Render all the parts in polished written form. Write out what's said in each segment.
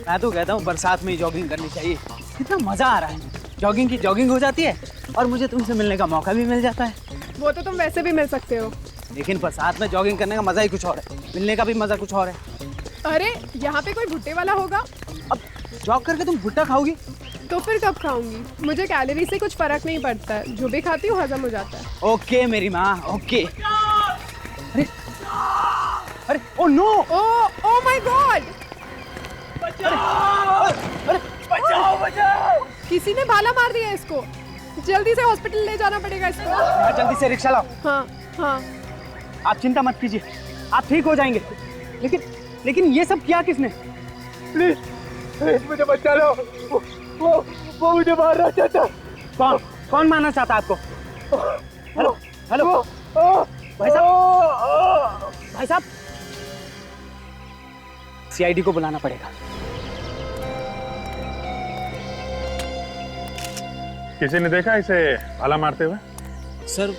मैं तो कहता हूँ बरसात में ही जॉगिंग करनी चाहिए। कितना मजा आ रहा है। जॉगिंग की जॉगिंग हो जाती है और मुझे तुमसे मिलने का मौका भी मिल जाता है। वो तो तुम वैसे भी मिल सकते हो। लेकिन बरसात में जॉगिंग करने का मजा ही कुछ और है, मिलने का भी मजा कुछ और है। अरे यहाँ पे कोई भुट्टे वाला होगा। अब जॉग करके तुम भुट्टा खाओगी? तो फिर कब खाऊंगी? मुझे कैलोरी से कुछ फर्क नहीं पड़ता है, जो भी खाती हूँ हजम हो जाता है। ओके मेरी माँ, ओके। अरे अरे oh no, oh my God! अरे बचाओ बचाओ! किसी ने भाला मार दिया इसको। जल्दी से हॉस्पिटल ले जाना पड़ेगा इसको। यार जल्दी से रिक्शा लाओ। हाँ हाँ। आप चिंता मत कीजिए, आप ठीक हो जाएंगे। लेकिन ये सब किया किसने? प्लीज मुझे बचा लो। वो मुझे मारना चाहता। कौन मारना चाहता आपको? हेलो हेलो भाई साहब, सीआईडी को बुलाना पड़ेगा। किसी ने देखा इसे भाला मारते हुए? सर,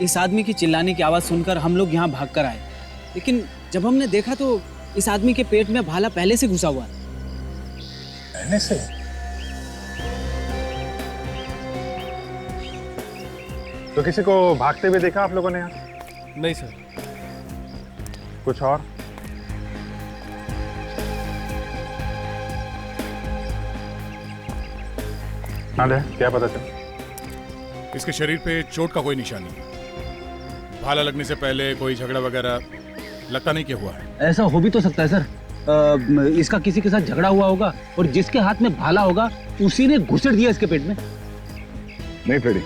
इस आदमी की चिल्लाने की आवाज सुनकर हम लोग यहाँ भागकर आए, लेकिन जब हमने देखा तो इस आदमी के पेट में भाला पहले से घुसा हुआ है। पहले से? तो किसी को भागते हुए देखा आप लोगों ने यहाँ? नहीं सर। कुछ और? हाँ दे, क्या पता चला? इसके शरीर पे चोट का कोई निशान नहीं। भाला लगने से पहले कोई झगड़ा वगैरह लगता नहीं कि हुआ है। ऐसा हो भी तो सकता है सर। इसका किसी के साथ झगड़ा हुआ होगा और जिसके हाथ में भाला होगा उसी ने घुसेड़ दिया इसके पेट में। नहीं फ्रेडी,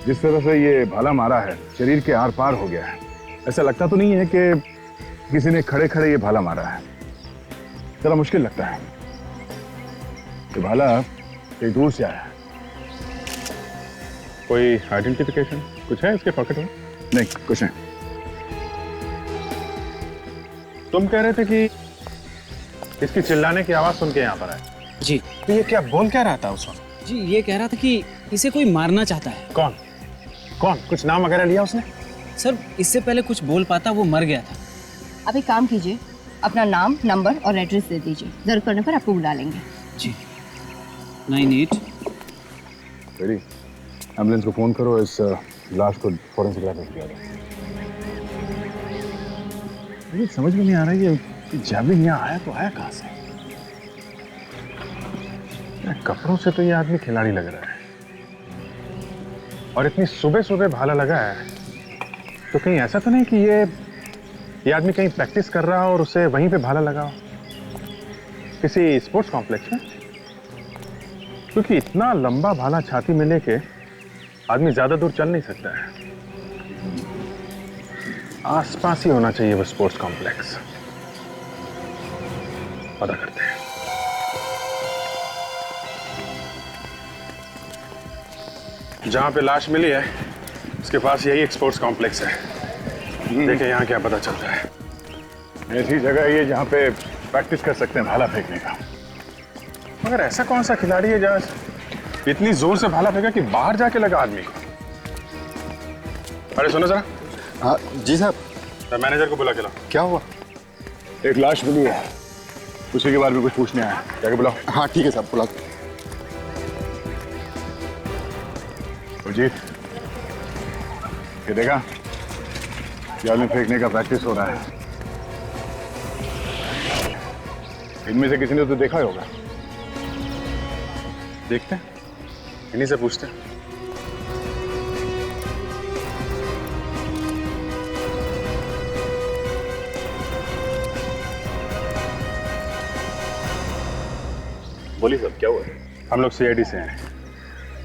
जिस तरह से ये भाला मारा है शरीर के आर पार हो गया है। ऐसा लगता तो नहीं है कि किसी ने खड़े खड़े ये भाला मारा है। जरा मुश्किल लगता है। ये भाला कहीं दूर से आया है। कोई आइडेंटिफिकेशन कुछ है इसके पॉकेट में? नहीं, कुछ नहीं। तुम कह रहे थे कि इसकी चिल्लाने की आवाज सुन के यहाँ पर आए। जी। तो ये क्या बोल क्या रहा था उस वक्त? जी, ये कह रहा था कि इसे कोई मारना चाहता है। कौन? कुछ नाम वगैरह लिया उसने? सर, इससे पहले कुछ बोल पाता, वो मर गया था। आप एक काम कीजिए, अपना नाम, नंबर और एड्रेस दे दीजिए। जरूरत पड़ने पर आपको बुला लेंगे। जी। 98। फ्रेडी, एम्बुलेंस को फोन करो, इस लाश को फॉरेंसिक लैब में भेजा दो। मुझे समझ में नहीं आ रहा है ये जैवलिन यहाँ आया तो आया कहाँ से? कपड़ों से तो ये आदमी खिलाड़ी लग रहा है, और इतनी सुबह सुबह भाला लगा है, तो कहीं ऐसा तो नहीं कि ये आदमी कहीं प्रैक्टिस कर रहा हो और उसे वहीं पे भाला लगा हो, किसी स्पोर्ट्स कॉम्प्लेक्स में? क्योंकि इतना लंबा भाला छाती में लेके आदमी ज्यादा दूर चल नहीं सकता है। आसपास ही होना चाहिए वो स्पोर्ट्स कॉम्प्लेक्स। पता करते हैं। जहां पे लाश मिली है उसके पास यही एक स्पोर्ट्स कॉम्प्लेक्स है। देखिए यहाँ क्या पता चलता है। ऐसी जगह है ये जहाँ पे प्रैक्टिस कर सकते हैं भाला फेंकने का। मगर ऐसा कौन सा खिलाड़ी है जहाँ इतनी जोर से भाला फेंका कि बाहर जाके लगा आदमी को? अरे सुनो जरा। हाँ जी साहब। मैनेजर को बुला के लाओ। क्या हुआ? एक लाश मिली है, उसी के बारे में कुछ पूछने आया। जाके बुलाओ। हाँ ठीक है साहब, बुला। अजीत, ये देखा, जाल फेंकने का प्रैक्टिस हो रहा है। इनमें से किसी ने तो देखा ही होगा। देखते हैं, इन्हीं से पूछते हैं। बोलिए साहब, क्या हुआ? हम लोग सीआईडी से हैं।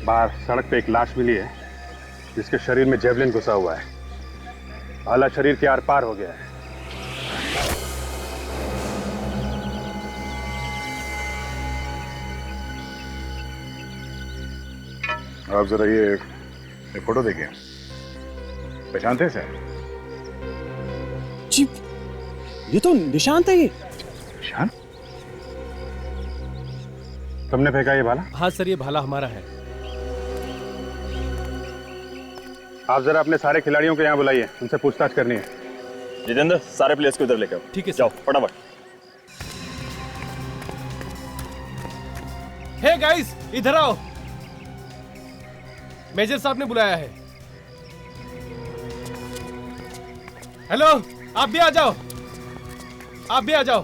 बाहर सड़क पे एक लाश मिली है जिसके शरीर में जेवलिन घुसा हुआ है। भाला शरीर के आर पार हो गया है। आप जरा ये फोटो देखिए, पहचानते हैं सर? जी, ये तो निशांत है। ये निशांत? तुमने फेंका ये भाला? हाँ सर, ये भाला हमारा है। आप जरा अपने सारे खिलाड़ियों को यहाँ बुलाइए, उनसे पूछताछ करनी है। जितेंद्र, सारे प्लेयर्स को इधर लेकर ठीक है जाओ फटाफट। हे गाइस, इधर आओ। मेजर साहब ने बुलाया है। हेलो, आप भी आ जाओ, आप भी आ जाओ।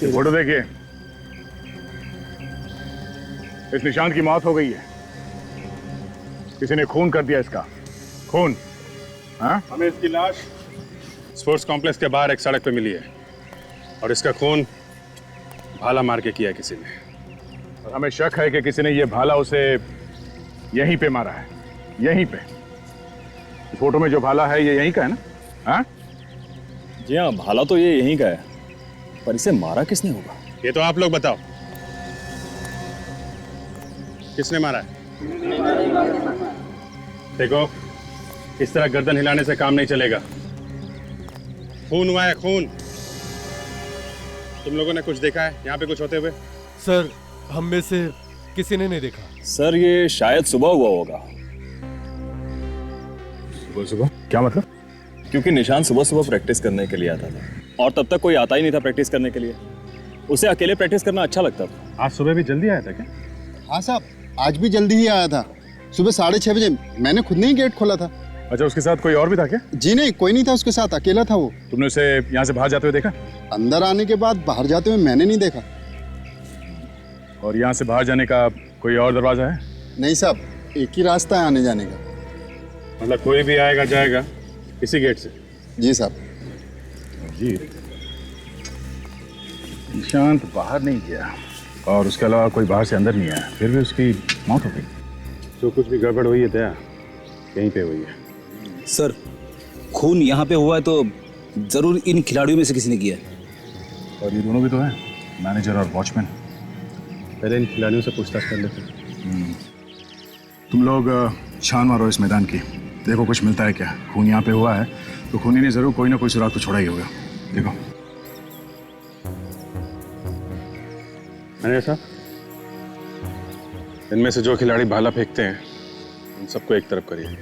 फोटो देखिए, इस निशांत की मौत हो गई है। किसी ने खून कर दिया इसका, खून। हाँ, हमें इसकी लाश स्पोर्ट्स कॉम्प्लेक्स के बाहर एक सड़क पे मिली है और इसका खून भाला मार के किया है किसी ने। और हमें शक है कि किसी ने ये भाला उसे यहीं पे मारा है, यहीं पे। इस फोटो में जो भाला है ये यहीं का है ना? हाँ जी हाँ, भाला तो ये यहीं का है, पर इसे मारा किसने होगा? ये तो आप लोग बताओ, किसने मारा है? देखो, इस तरह गर्दन हिलाने से काम नहीं चलेगा। खून हुआ है, खून। तुम लोगों ने कुछ देखा है यहाँ पे कुछ होते हुए? सर, हम में से किसी ने नहीं देखा। सर, ये शायद सुबह हुआ होगा। सुबह सुबह? क्या मतलब? क्योंकि निशांत सुबह सुबह प्रैक्टिस करने के लिए आता था और तब तक कोई आता ही नहीं था प्रैक्टिस करने के लिए। उसे अकेले प्रैक्टिस करना अच्छा लगता था। आज सुबह भी जल्दी आया था क्या? हाँ साहब, आज भी जल्दी ही आया था। सुबह 6:30 बजे मैंने खुद ने ही गेट खोला था। अच्छा, उसके साथ कोई और भी था क्या? जी नहीं, कोई नहीं था उसके साथ, अकेला था वो। तुमने उसे यहाँ से बाहर जाते हुए देखा? अंदर आने के बाद बाहर जाते हुए मैंने नहीं देखा। और यहाँ से बाहर जाने का कोई और दरवाजा है? नहीं साहब, एक ही रास्ता है आने जाने का। मतलब कोई भी आएगा जाएगा इसी गेट से? जी साहब। जी, निशांत बाहर नहीं गया और उसके अलावा कोई बाहर से अंदर नहीं आया, फिर भी उसकी मौत हो गई। जो कुछ भी गड़बड़ हुई है दया यहीं पे हुई है। सर, खून यहाँ पे हुआ है तो जरूर इन खिलाड़ियों में से किसी ने किया है। और ये दोनों भी तो हैं, मैनेजर और वॉचमैन। पहले इन खिलाड़ियों से पूछताछ कर लेते हैं। तुम लोग छान मारो इस मैदान की, देखो कुछ मिलता है क्या। खून यहाँ पे हुआ है तो खूनी ने जरूर कोई ना कोई सुराग तो छोड़ा ही होगा। देखो। मैनेजर साहब, इनमें से जो खिलाड़ी भाला फेंकते हैं उन सबको एक तरफ करिए।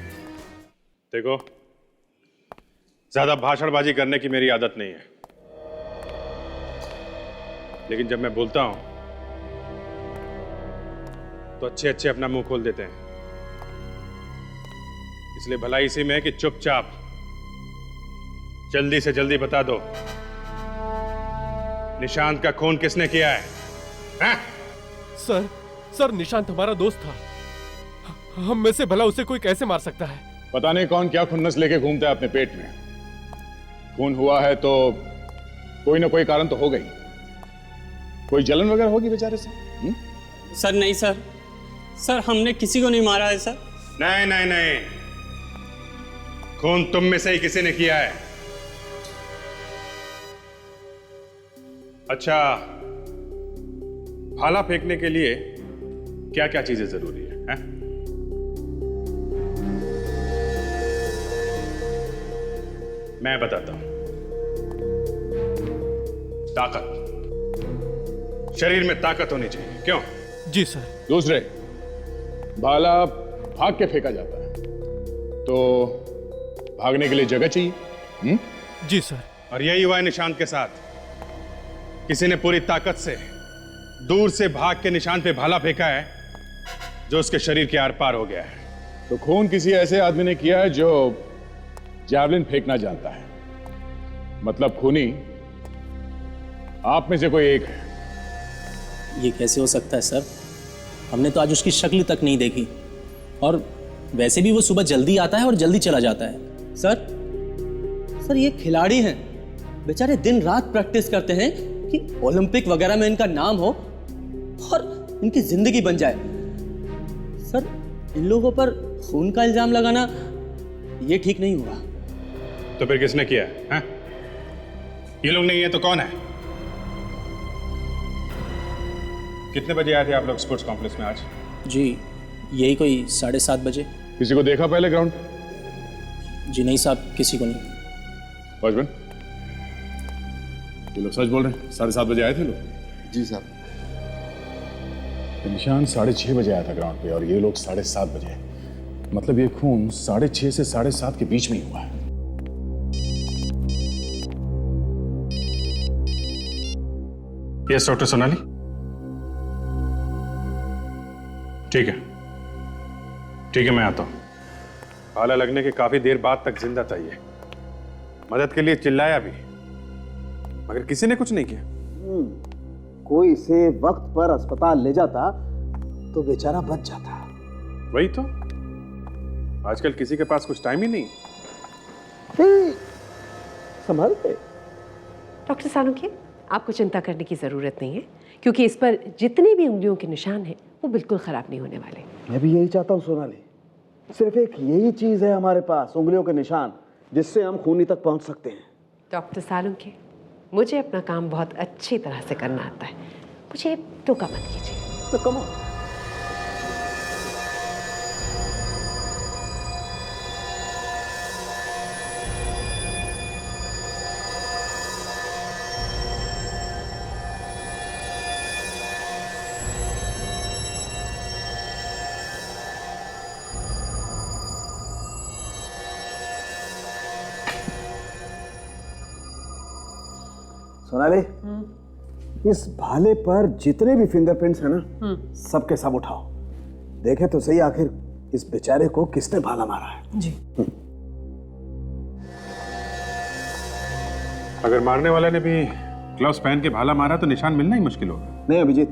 देखो, ज्यादा भाषणबाजी करने की मेरी आदत नहीं है, लेकिन जब मैं बोलता हूं तो अच्छे अच्छे अपना मुंह खोल देते हैं। इसलिए भलाई इसी में कि चुपचाप जल्दी से जल्दी बता दो, निशांत का खून किसने किया है? हाँ? सर, निशांत हमारा दोस्त था। हम में से भला उसे कोई कैसे मार सकता है? पता नहीं कौन क्या खुन्नस लेके घूमता है अपने पेट में। खून हुआ है तो कोई ना कोई कारण तो हो गई, कोई जलन वगैरह होगी बेचारे से। सर नहीं सर, हमने किसी को नहीं मारा है सर। नहीं नहीं नहीं, खून तुम में से ही किसी ने किया है। अच्छा, भाला फेंकने के लिए क्या क्या चीजें जरूरी है? मैं बताता हूं। ताकत, शरीर में ताकत होनी चाहिए। क्यों? जी सर। दूसरे, भाला भाग के फेंका जाता है तो भागने के लिए जगह चाहिए। जी सर। और यही हुआ है निशांत के साथ। किसी ने पूरी ताकत से दूर से भाग के निशांत पे भाला फेंका है जो उसके शरीर के आर पार हो गया है। तो खून किसी ऐसे आदमी ने किया है जो जैवलिन फेंकना जानता है। मतलब खूनी आप में से कोई एक है। ये कैसे हो सकता है सर? हमने तो आज उसकी शक्ल तक नहीं देखी, और वैसे भी वो सुबह जल्दी आता है और जल्दी चला जाता है। सर ये खिलाड़ी हैं, बेचारे दिन रात प्रैक्टिस करते हैं कि ओलंपिक वगैरह में इनका नाम हो और इनकी जिंदगी बन जाए। सर, इन लोगों पर खून का इल्जाम लगाना ये ठीक नहीं हुआ। तो फिर किसने किया है? ये लोग नहीं है तो कौन है? कितने बजे आए थे आप लोग स्पोर्ट्स कॉम्प्लेक्स में आज? जी, यही कोई 7:30 बजे। किसी को देखा पहले ग्राउंड? जी नहीं साहब, किसी को नहीं। वॉचमैन, ये लोग सच बोल रहे हैं? 7:30 बजे आए थे लोग? जी साहब। निशान 6:30 बजे आया था ग्राउंड पे और ये लोग 7:30 बजे। मतलब ये खून 6:30 से 7:30 के बीच में ही हुआ है। Yes doctor Sonali. ठीक है मैं आता हूं। भाला लगने के काफी देर बाद तक जिंदा था ये। मदद के लिए चिल्लाया भी, मगर किसी ने कुछ नहीं किया। कोई इसे वक्त पर अस्पताल ले जाता तो बेचारा बच जाता। वही तो, आजकल किसी के पास कुछ टाइम ही नहीं। संभल के। डॉक्टर सालुंखे, आपको चिंता करने की ज़रूरत नहीं है, क्योंकि इस पर जितने भी उंगलियों के निशान हैं वो बिल्कुल ख़राब नहीं होने वाले। मैं भी यही चाहता हूँ सोनाली। सिर्फ एक यही चीज़ है हमारे पास, उंगलियों के निशान, जिससे हम खूनी तक पहुँच सकते हैं। डॉक्टर सालुंखे, मुझे अपना काम बहुत अच्छी तरह से करना आता है, मुझे टोका मत कीजिए। तो कम ऑन। सोनाली, इस भाले पर जितने भी फिंगरप्रिंट्स हैं ना, सबके सब उठाओ। देखे तो सही आखिर इस बेचारे को किसने भाला मारा है। जी। अगर मारने वाले ने भी ग्लव्स पहन के भाला मारा तो निशान मिलना ही मुश्किल होगा। नहीं अभिजीत,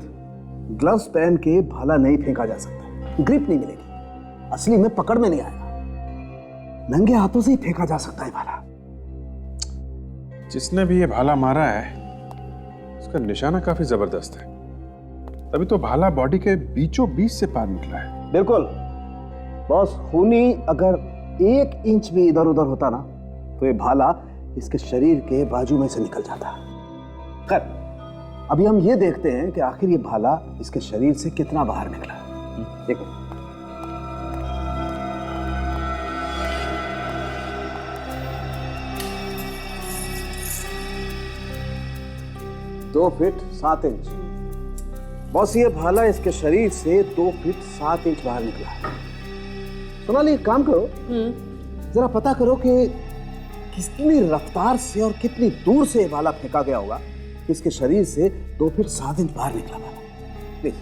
ग्लव्स पहन के भाला नहीं फेंका जा सकता, ग्रिप नहीं मिलेगी, असली में पकड़ में नहीं आएगा। नंगे हाथों से ही फेंका जा सकता है भाला। जिसने भी ये भाला मारा है उसका निशाना काफी जबरदस्त है, तभी तो भाला बॉडी के बीचों बीच से पार निकला है। बिल्कुल बॉस, खूनी अगर 1 इंच भी इधर उधर होता ना तो ये भाला इसके शरीर के बाजू में से निकल जाता। खैर, अभी हम ये देखते हैं कि आखिर ये भाला इसके शरीर से कितना बाहर निकला। देखो, दो फीट 7 इंच। बॉस, ये भाला इसके शरीर से 2 फीट 7 इंच बाहर निकला है। सोनाली, एक काम करो, जरा पता करो कि कितनी रफ्तार से और कितनी दूर से भाला फेंका गया होगा, इसके शरीर से 2 फीट 7 इंच बाहर निकला भाला। प्लीज।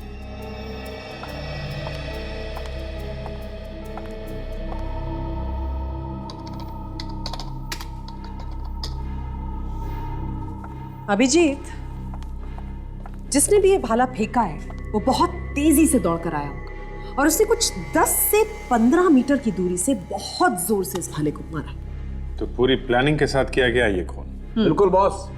अभिजीत, जिसने भी ये भाला फेंका है वो बहुत तेजी से दौड़ कर आया होगा और उसने कुछ 10 से 15 मीटर की दूरी से बहुत जोर से इस भाले को मारा। तो पूरी प्लानिंग के साथ किया गया ये खून। बिल्कुल बॉस,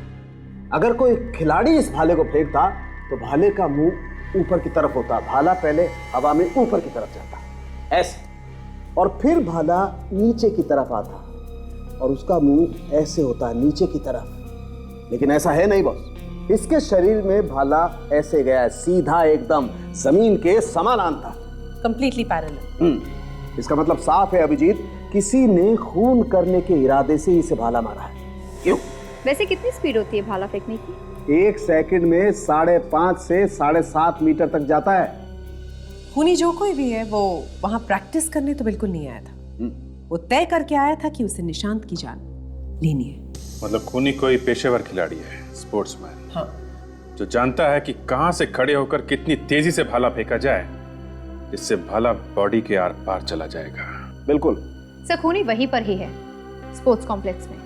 अगर कोई खिलाड़ी इस भाले को फेंकता तो भाले का मुंह ऊपर की तरफ होता, भाला पहले हवा में ऊपर की तरफ जाता ऐसे, और फिर भाला नीचे की तरफ आता और उसका मुंह ऐसे होता नीचे की तरफ। लेकिन ऐसा है नहीं बॉस, इसके शरीर में भाला ऐसे गया, सीधा एकदम जमीन के समानांतर, कंप्लीटली पैरेलल। इसका मतलब साफ है अभिजीत, किसी ने खून करने के इरादे से इसे भाला मारा है। क्यों? वैसे कितनी स्पीड होती है भाला फेंकने की? 1 सेकंड में 5.5 से 7.5 मीटर तक जाता है। खूनी जो कोई भी है वो वहां प्रैक्टिस करने तो बिल्कुल नहीं आया था, वो तय करके आया था कि उसे निशांत की जान लेनी है। मतलब खूनी कोई पेशेवर खिलाड़ी है, स्पोर्ट्समैन। हाँ। जो जानता है कि कहां से खड़े होकर कितनी तेजी से भाला फेंका जाए जिससे भाला बॉडी के आर पार चला जाएगा। बिल्कुल सर, खूनी वहीं पर ही है, स्पोर्ट्स कॉम्प्लेक्स में।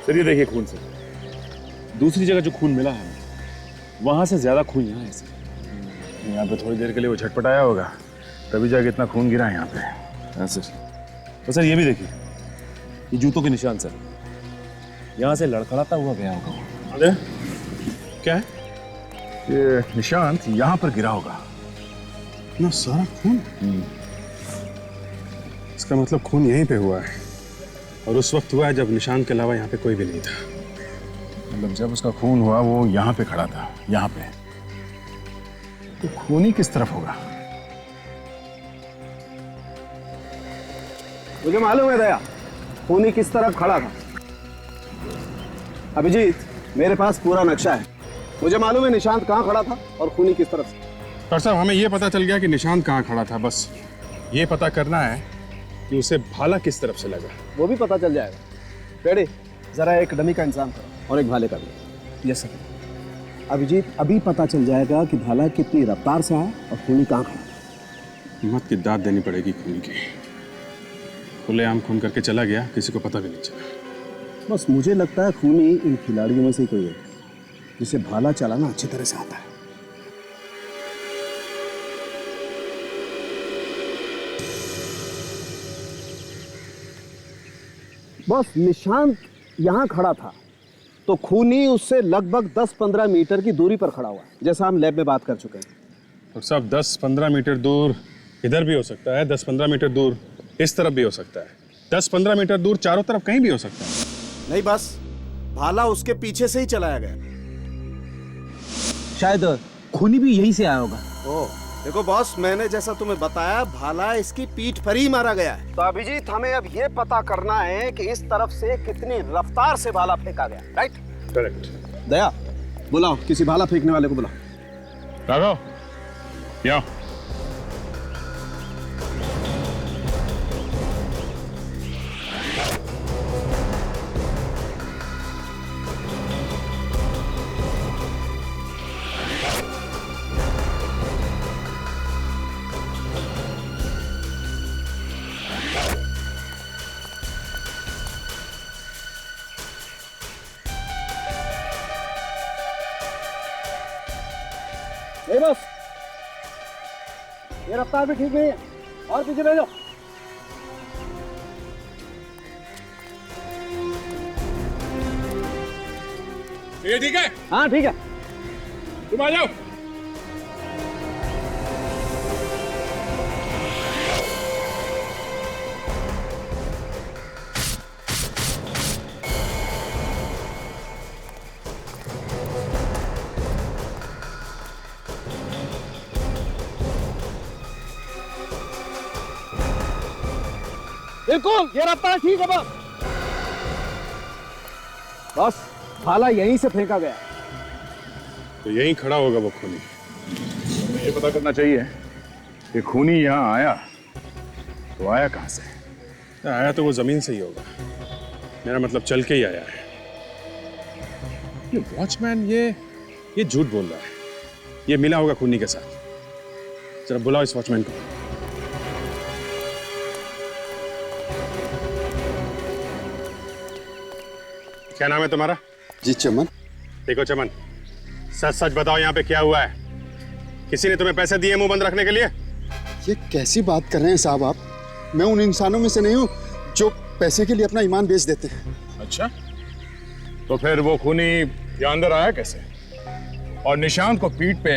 सर ये देखिए खून से, दूसरी जगह जो खून मिला है वहां से ज्यादा खून यहाँ है सर। यहाँ पे थोड़ी देर के लिए वो झटपटाया होगा, तभी जाके इतना खून गिरा है यहाँ पे। हाँ सर। तो सर ये भी देखिए, ये जूतों के निशान सर, यहाँ से लड़खड़ाता हुआ गया होगा। अरे क्या है ये निशांत यहाँ पर गिरा होगा, इतना सारा खून। इसका मतलब खून यहीं पे हुआ है, और उस वक्त हुआ है जब निशांत के अलावा यहाँ पे कोई भी नहीं था। मतलब जब उसका खून हुआ वो यहाँ पे खड़ा था, यहाँ पे। तो खूनी किस तरफ होगा? मुझे मालूम है दया, खूनी किस तरफ खड़ा था। अभिजीत, मेरे पास पूरा नक्शा है, मुझे मालूम है निशांत कहाँ खड़ा था और खूनी किस तरफ से। डॉक्टर साहब, हमें ये पता चल गया कि निशांत कहाँ खड़ा था, बस ये पता करना है कि उसे भाला किस तरफ से लगा। वो भी पता चल जाएगा। रेडी? जरा एक डमी का इंतजाम करो और एक भाले का भी। Yes sir. अभिजीत, अभी पता चल जाएगा कि भाला कितनी रफ्तार से आया और खूनी कहाँ खड़ा है। हिम्मत की दाद देनी पड़ेगी खूनी की। खुलेआम खून करके चला गया, किसी को पता भी नहीं चला। बस मुझे लगता है खूनी इन खिलाड़ियों में से कोई है जिसे भाला चलाना अच्छी तरह से आता है। बस निशांत यहां खड़ा था तो खूनी उससे लगभग 10-15 मीटर की दूरी पर खड़ा हुआ, जैसा हम लैब में बात कर चुके हैं। और सब 10-15 मीटर दूर इधर भी हो सकता है, 10-15 मीटर दूर इस तरफ भी हो सकता है, 10-15 मीटर दूर चारों तरफ कहीं भी हो सकता है। नहीं, बस भाला उसके पीछे से ही चलाया गया। शायद खूनी भी यहीं से आया होगा। ओह, देखो बॉस, मैंने जैसा तुम्हें बताया भाला इसकी पीठ पर ही मारा गया है। तो अभिजीत, हमें अब ये पता करना है कि इस तरफ से कितनी रफ्तार से भाला फेंका गया। राइट? करेक्ट। दया, बुलाओ किसी भाला फेंकने वाले को बुलाओ। राघव, यहाँ बस ये रफ्तार भी ठीक नहीं है, और पीछे भेजो। ये ठीक है? हाँ ठीक है, तुम आ जाओ। बिल्कुल, ये रफ्तार ठीक है बस। बस भाला यहीं से फेंका गया। तो यहीं खड़ा होगा वो खूनी। ये पता करना चाहिए कि खूनी यहाँ आया तो आया कहाँ से? आया तो वो जमीन से ही होगा, मेरा मतलब चल के ही आया है। ये वॉचमैन ये झूठ बोल रहा है, ये मिला होगा खूनी के साथ। जरा बुलाओ इस वॉचमैन को। क्या नाम है तुम्हारा? जी चमन। देखो चमन, सच सच बताओ यहाँ पे क्या हुआ है? किसी ने तुम्हें पैसे दिए मुंह बंद रखने के लिए? ये कैसी बात कर रहे हैं साहब आप? मैं उन इंसानों में से नहीं हूँ जो पैसे के लिए अपना ईमान बेच देते हैं। अच्छा, तो फिर वो खूनी यहाँ अंदर आया कैसे? और निशांत को पीठ पे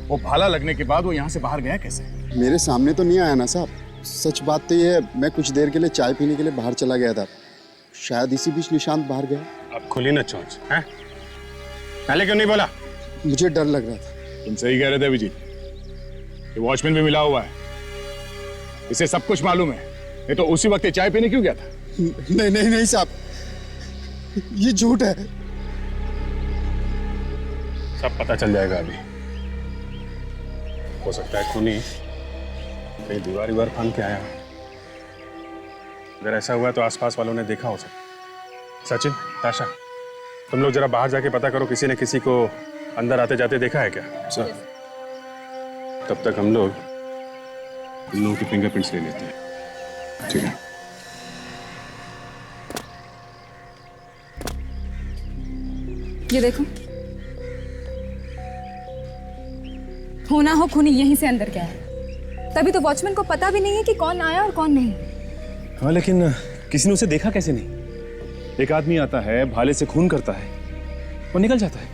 वो भाला लगने के बाद वो यहाँ से बाहर गया कैसे? मेरे सामने तो नहीं आया ना साहब। सच बात तो ये है, मैं कुछ देर के लिए चाय पीने के लिए बाहर चला गया था, शायद इसी बीच निशांत बाहर गया। अब खुली ना चोंच, हैं? पहले क्यों नहीं बोला? मुझे डर लग रहा था। तुम सही कह रहे थे अभिजीत, ये वॉचमैन भी मिला हुआ है, इसे सब कुछ मालूम है। ये तो उसी वक्त ये चाय पीने क्यों गया था? नहीं नहीं नहीं साहब, ये झूठ है। सब पता चल जाएगा अभी। हो सकता है खूनी कहीं दीवार फांद के आया। अगर ऐसा हुआ तो आसपास वालों ने देखा हो सकता। सचिन, ताशा, तुम लोग जरा बाहर जाके पता करो, किसी ने किसी को अंदर आते जाते देखा है क्या? सर। तब तक हम लोग इन लोगों की फिंगरप्रिंट्स ले लेते हैं। ठीक है। ये देखो, हो ना हो खूनी यहीं से अंदर गया है। तभी तो वॉचमैन को पता भी नहीं है कि कौन आया और कौन नहीं। हाँ, लेकिन किसी ने उसे देखा कैसे नहीं? एक आदमी आता है, भाले से खून करता है और निकल जाता है,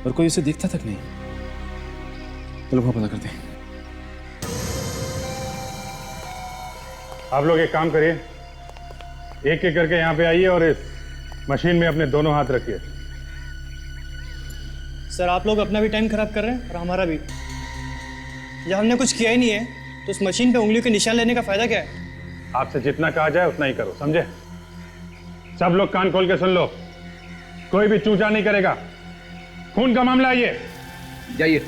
और कोई उसे देखता तक नहीं। चलो वहां पता करते हैं। आप लोग एक काम करिए, एक एक करके यहाँ पे आइए और इस मशीन में अपने दोनों हाथ रखिए। सर, आप लोग अपना भी टाइम खराब कर रहे हैं और हमारा भी। जब हमने कुछ किया ही नहीं है तो उस मशीन पे उंगलियों के निशान लेने का फायदा क्या है? आपसे जितना कहा जाए उतना ही करो, समझे? सब लोग कान खोल के सुन लो, कोई भी चूचा नहीं करेगा। खून का मामला है ये। जाइए।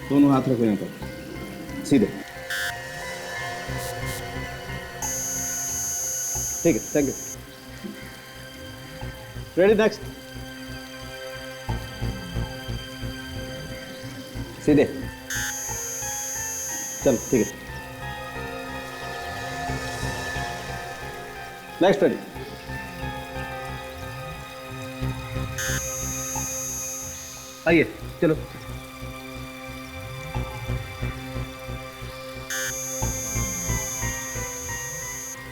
दोनों हाथ रखो यहाँ पर, सीधे। ठीक है, थैंक यू। Ready, next. सीधे चलो, ठीक है। Next ready. आइए, चलो।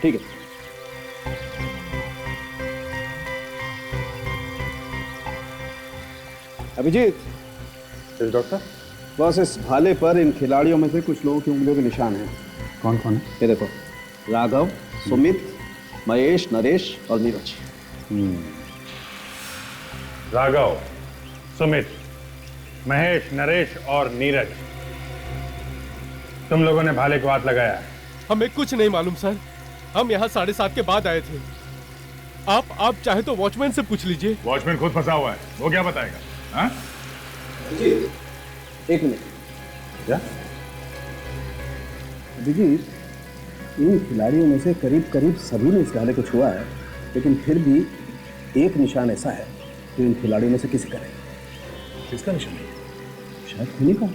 ठीक है। अभिजीत। डॉक्टर। बस इस भाले पर इन खिलाड़ियों में से कुछ लोगों की उंगलियों के निशान हैं। कौन कौन है? ये देखो, राघव, सुमित, महेश, नरेश और नीरज। राघव, सुमित, महेश, नरेश और नीरज, तुम लोगों ने भाले को हाथ लगाया है? हमें कुछ नहीं मालूम सर, हम यहाँ 7:30 के बाद आए थे। आप चाहे तो वॉचमैन से पूछ लीजिए। वॉचमैन खुद फंसा हुआ है, वो क्या बताएगा? हाँ? एक मिनट। क्या? अभिजीत, इन खिलाड़ियों में से करीब करीब सभी ने इस भाले को छुआ है, लेकिन फिर भी एक निशान ऐसा है जो इन खिलाड़ियों में से किसी का नहीं। किसका निशान है? शायद खूनी का।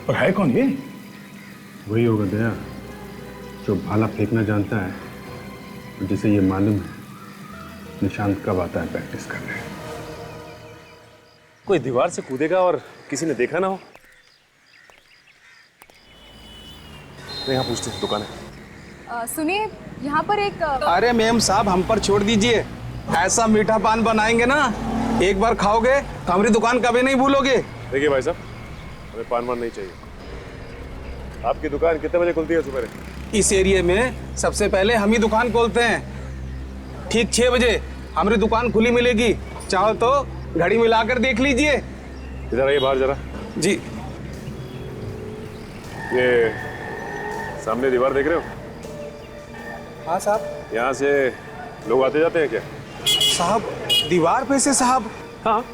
और है कौन ये? वही होगा दया, जो भाला फेंकना जानता है और जिसे ये मालूम है निशांत कब आता है प्रैक्टिस करने। कोई दीवार से कूदेगा और किसी ने देखा ना हो। तो यहाँ पूछते हैं, दुकान है। सुनिए, यहाँ पर एक अरे मैम साहब, हम पर छोड़ दीजिए। ऐसा मीठा पान बनाएंगे ना, एक बार खाओगे तो हमारी दुकान कभी नहीं भूलोगे। देखिए भाई साहब, हमें पान वान नहीं चाहिए। आपकी दुकान कितने बजे खुलती है सुबह? इस एरिया में सबसे पहले हम ही दुकान खोलते हैं। ठीक 6 बजे हमारी दुकान खुली मिलेगी। चाहो तो घड़ी मिलाकर देख लीजिए। इधर आइए बाहर जरा। जी। ये सामने दीवार देख रहे हो? हाँ साहब। यहाँ से लोग आते जाते हैं क्या? साहब, दीवार पे से साहब? हाँ,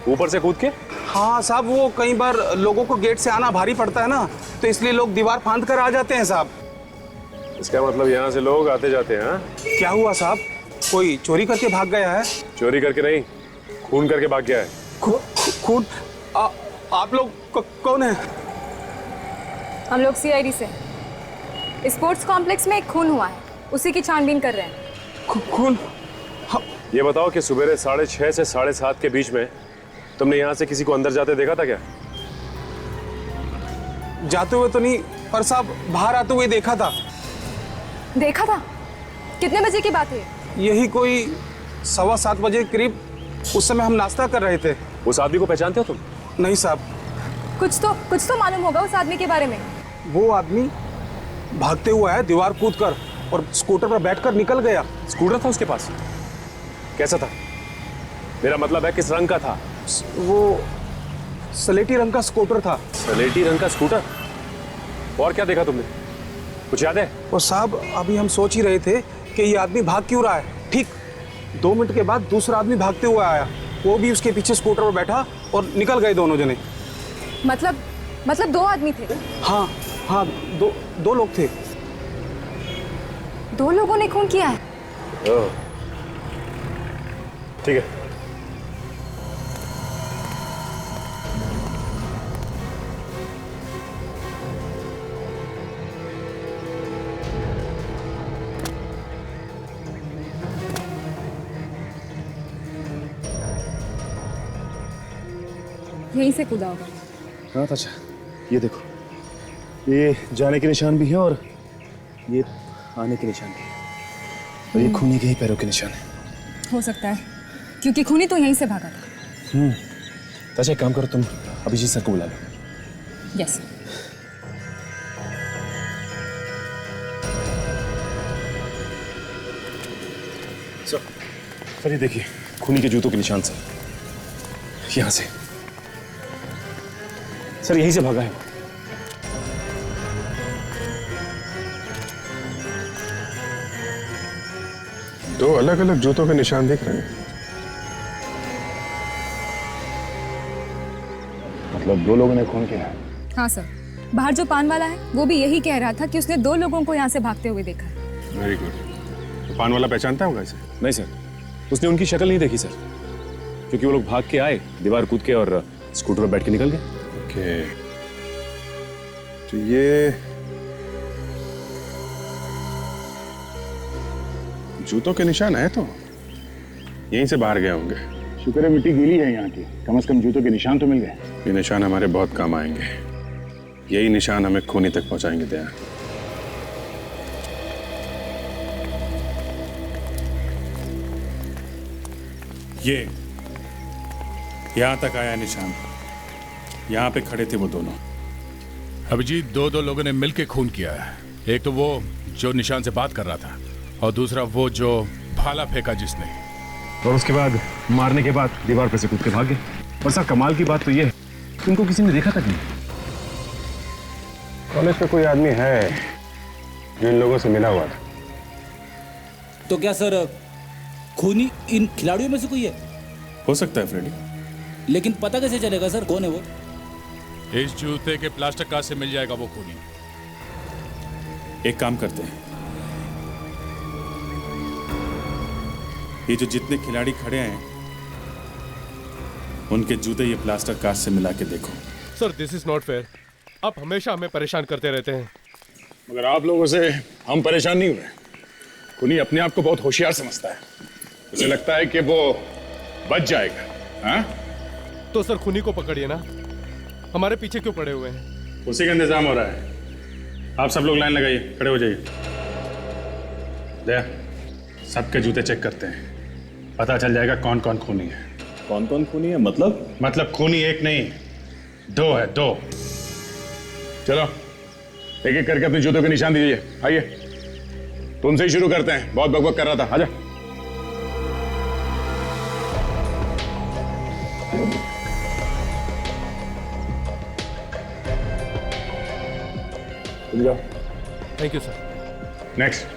ऊपर से कूद के? हाँ साहब, वो कई बार लोगों को गेट से आना भारी पड़ता है ना, तो इसलिए लोग दीवार फांद कर आ जाते हैं साहब। इसका मतलब यहाँ से लोग आते जाते हैं? हाँ? क्या हुआ साहब, कोई चोरी करके भाग गया है? चोरी करके नहीं, खून करके भाग गया है। खून? आप लोग कौन है? हम लोग CID से। स्पोर्ट्स कॉम्प्लेक्स में एक खून हुआ है, उसी की छानबीन कर रहे हैं। खून? ये बताओ कि सुबह 6:30 से 7:30 के बीच में तुमने यहाँ से किसी को अंदर जाते देखा था क्या? जाते हुए तो नहीं, पर साहब बाहर आते हुए देखा था। देखा था? कितने बजे की बात है? यही कोई 7:15 बजे करीब। उस समय हम नाश्ता कर रहे थे। उस आदमी को पहचानते हो तुम? नहीं साहब। कुछ तो मालूम होगा उस आदमी के बारे में। वो आदमी भागते हुए आया दीवार कूदकर और स्कूटर पर बैठकर निकल गया। स्कूटर था उसके पास? कैसा था? मेरा मतलब है किस रंग का था? वो सलेटी रंग का स्कूटर था। सलेटी रंग का स्कूटर? और क्या देखा तुमने, कुछ याद है? और साहब, अभी हम सोच ही रहे थे कि ये आदमी भाग क्यों रहा है। ठीक 2 मिनट के बाद दूसरा आदमी भागते हुए आया, वो भी उसके पीछे स्कूटर पर बैठा और निकल गए दोनों जने। मतलब 2 आदमी थे? हाँ, दो लोग थे। 2 लोगों ने खून किया है? ठीक है। यहीं से कूदा होगा। हाँ अच्छा, ये देखो, ये जाने के निशान भी है और ये आने के निशान भी है, और ये खूनी के ही पैरों के निशान है। हो सकता है, क्योंकि खूनी तो यहीं से भागा था। अच्छा एक काम करो, तुम अभिजीत सर को बुला लो। यस। सर ये देखिए, खूनी के जूतों के निशान सर, यहाँ से। सर यहीं से भागा है। दो अलग अलग जूतों के निशान दिख रहे हैं। मतलब 2 लोगों ने खून किया है? हाँ सर, बाहर जो पान वाला है वो भी यही कह रहा था कि उसने 2 लोगों को यहाँ से भागते हुए देखा है। Very good. तो पान वाला पहचानता होगा इसे? नहीं सर, उसने उनकी शक्ल नहीं देखी सर, क्योंकि वो लोग भाग के आए, दीवार कूद के और स्कूटर पर बैठ के निकल गए। ओके, तो ये जूतों के निशान है तो यहीं से बाहर गए होंगे। शुक्र है मिट्टी गीली है यहाँ की, कम से कम जूतों के निशान तो मिल गए। ये निशान हमारे बहुत काम आएंगे। यही निशान हमें खूनी तक पहुंचाएंगे। दया, ये यहां तक आया निशान, यहां पे खड़े थे वो दोनों। अभिजीत, दो लोगों ने मिलकर खून किया है। एक तो वो जो निशान से बात कर रहा था, और दूसरा वो जो भाला फेंका जिसने। और उसके बाद मारने के बाद दीवार पे से कूद के भाग गए। और सर कमाल की बात तो ये है कि उनको किसी ने देखा तक नहीं। कॉलेज में कोई आदमी है जो इन लोगों से मिला हुआ था। तो क्या सर खूनी इन खिलाड़ियों में से कोई है? हो सकता है फ्रेडी, लेकिन पता कैसे चलेगा सर कौन है वो? इस जूते के प्लास्टर कास्ट से मिल जाएगा वो खूनी। एक काम करते हैं, ये जो जितने खिलाड़ी खड़े हैं उनके जूते ये प्लास्टर कास्ट से मिला के देखो। Sir this is not fair, आप हमेशा हमें परेशान करते रहते हैं। मगर आप लोगों से हम परेशान नहीं हुए। खूनी अपने आप को बहुत होशियार समझता है, उसे लगता है कि वो बच जाएगा। हाँ? तो सर खूनी को पकड़िए ना, हमारे पीछे क्यों पड़े हुए हैं? उसी का इंतजाम हो रहा है। आप सब लोग लाइन लगाइए, खड़े हो जाइए। दया, सबके जूते चेक करते हैं, पता चल जाएगा कौन कौन खूनी है। कौन कौन खूनी है मतलब खूनी एक नहीं, दो है, दो। चलो एक एक करके अपने जूतों के निशान दीजिए। आइए, तुमसे ही शुरू करते हैं, बहुत बकबक कर रहा था। आजा। तुम जाओ। Thank you sir. नेक्स्ट।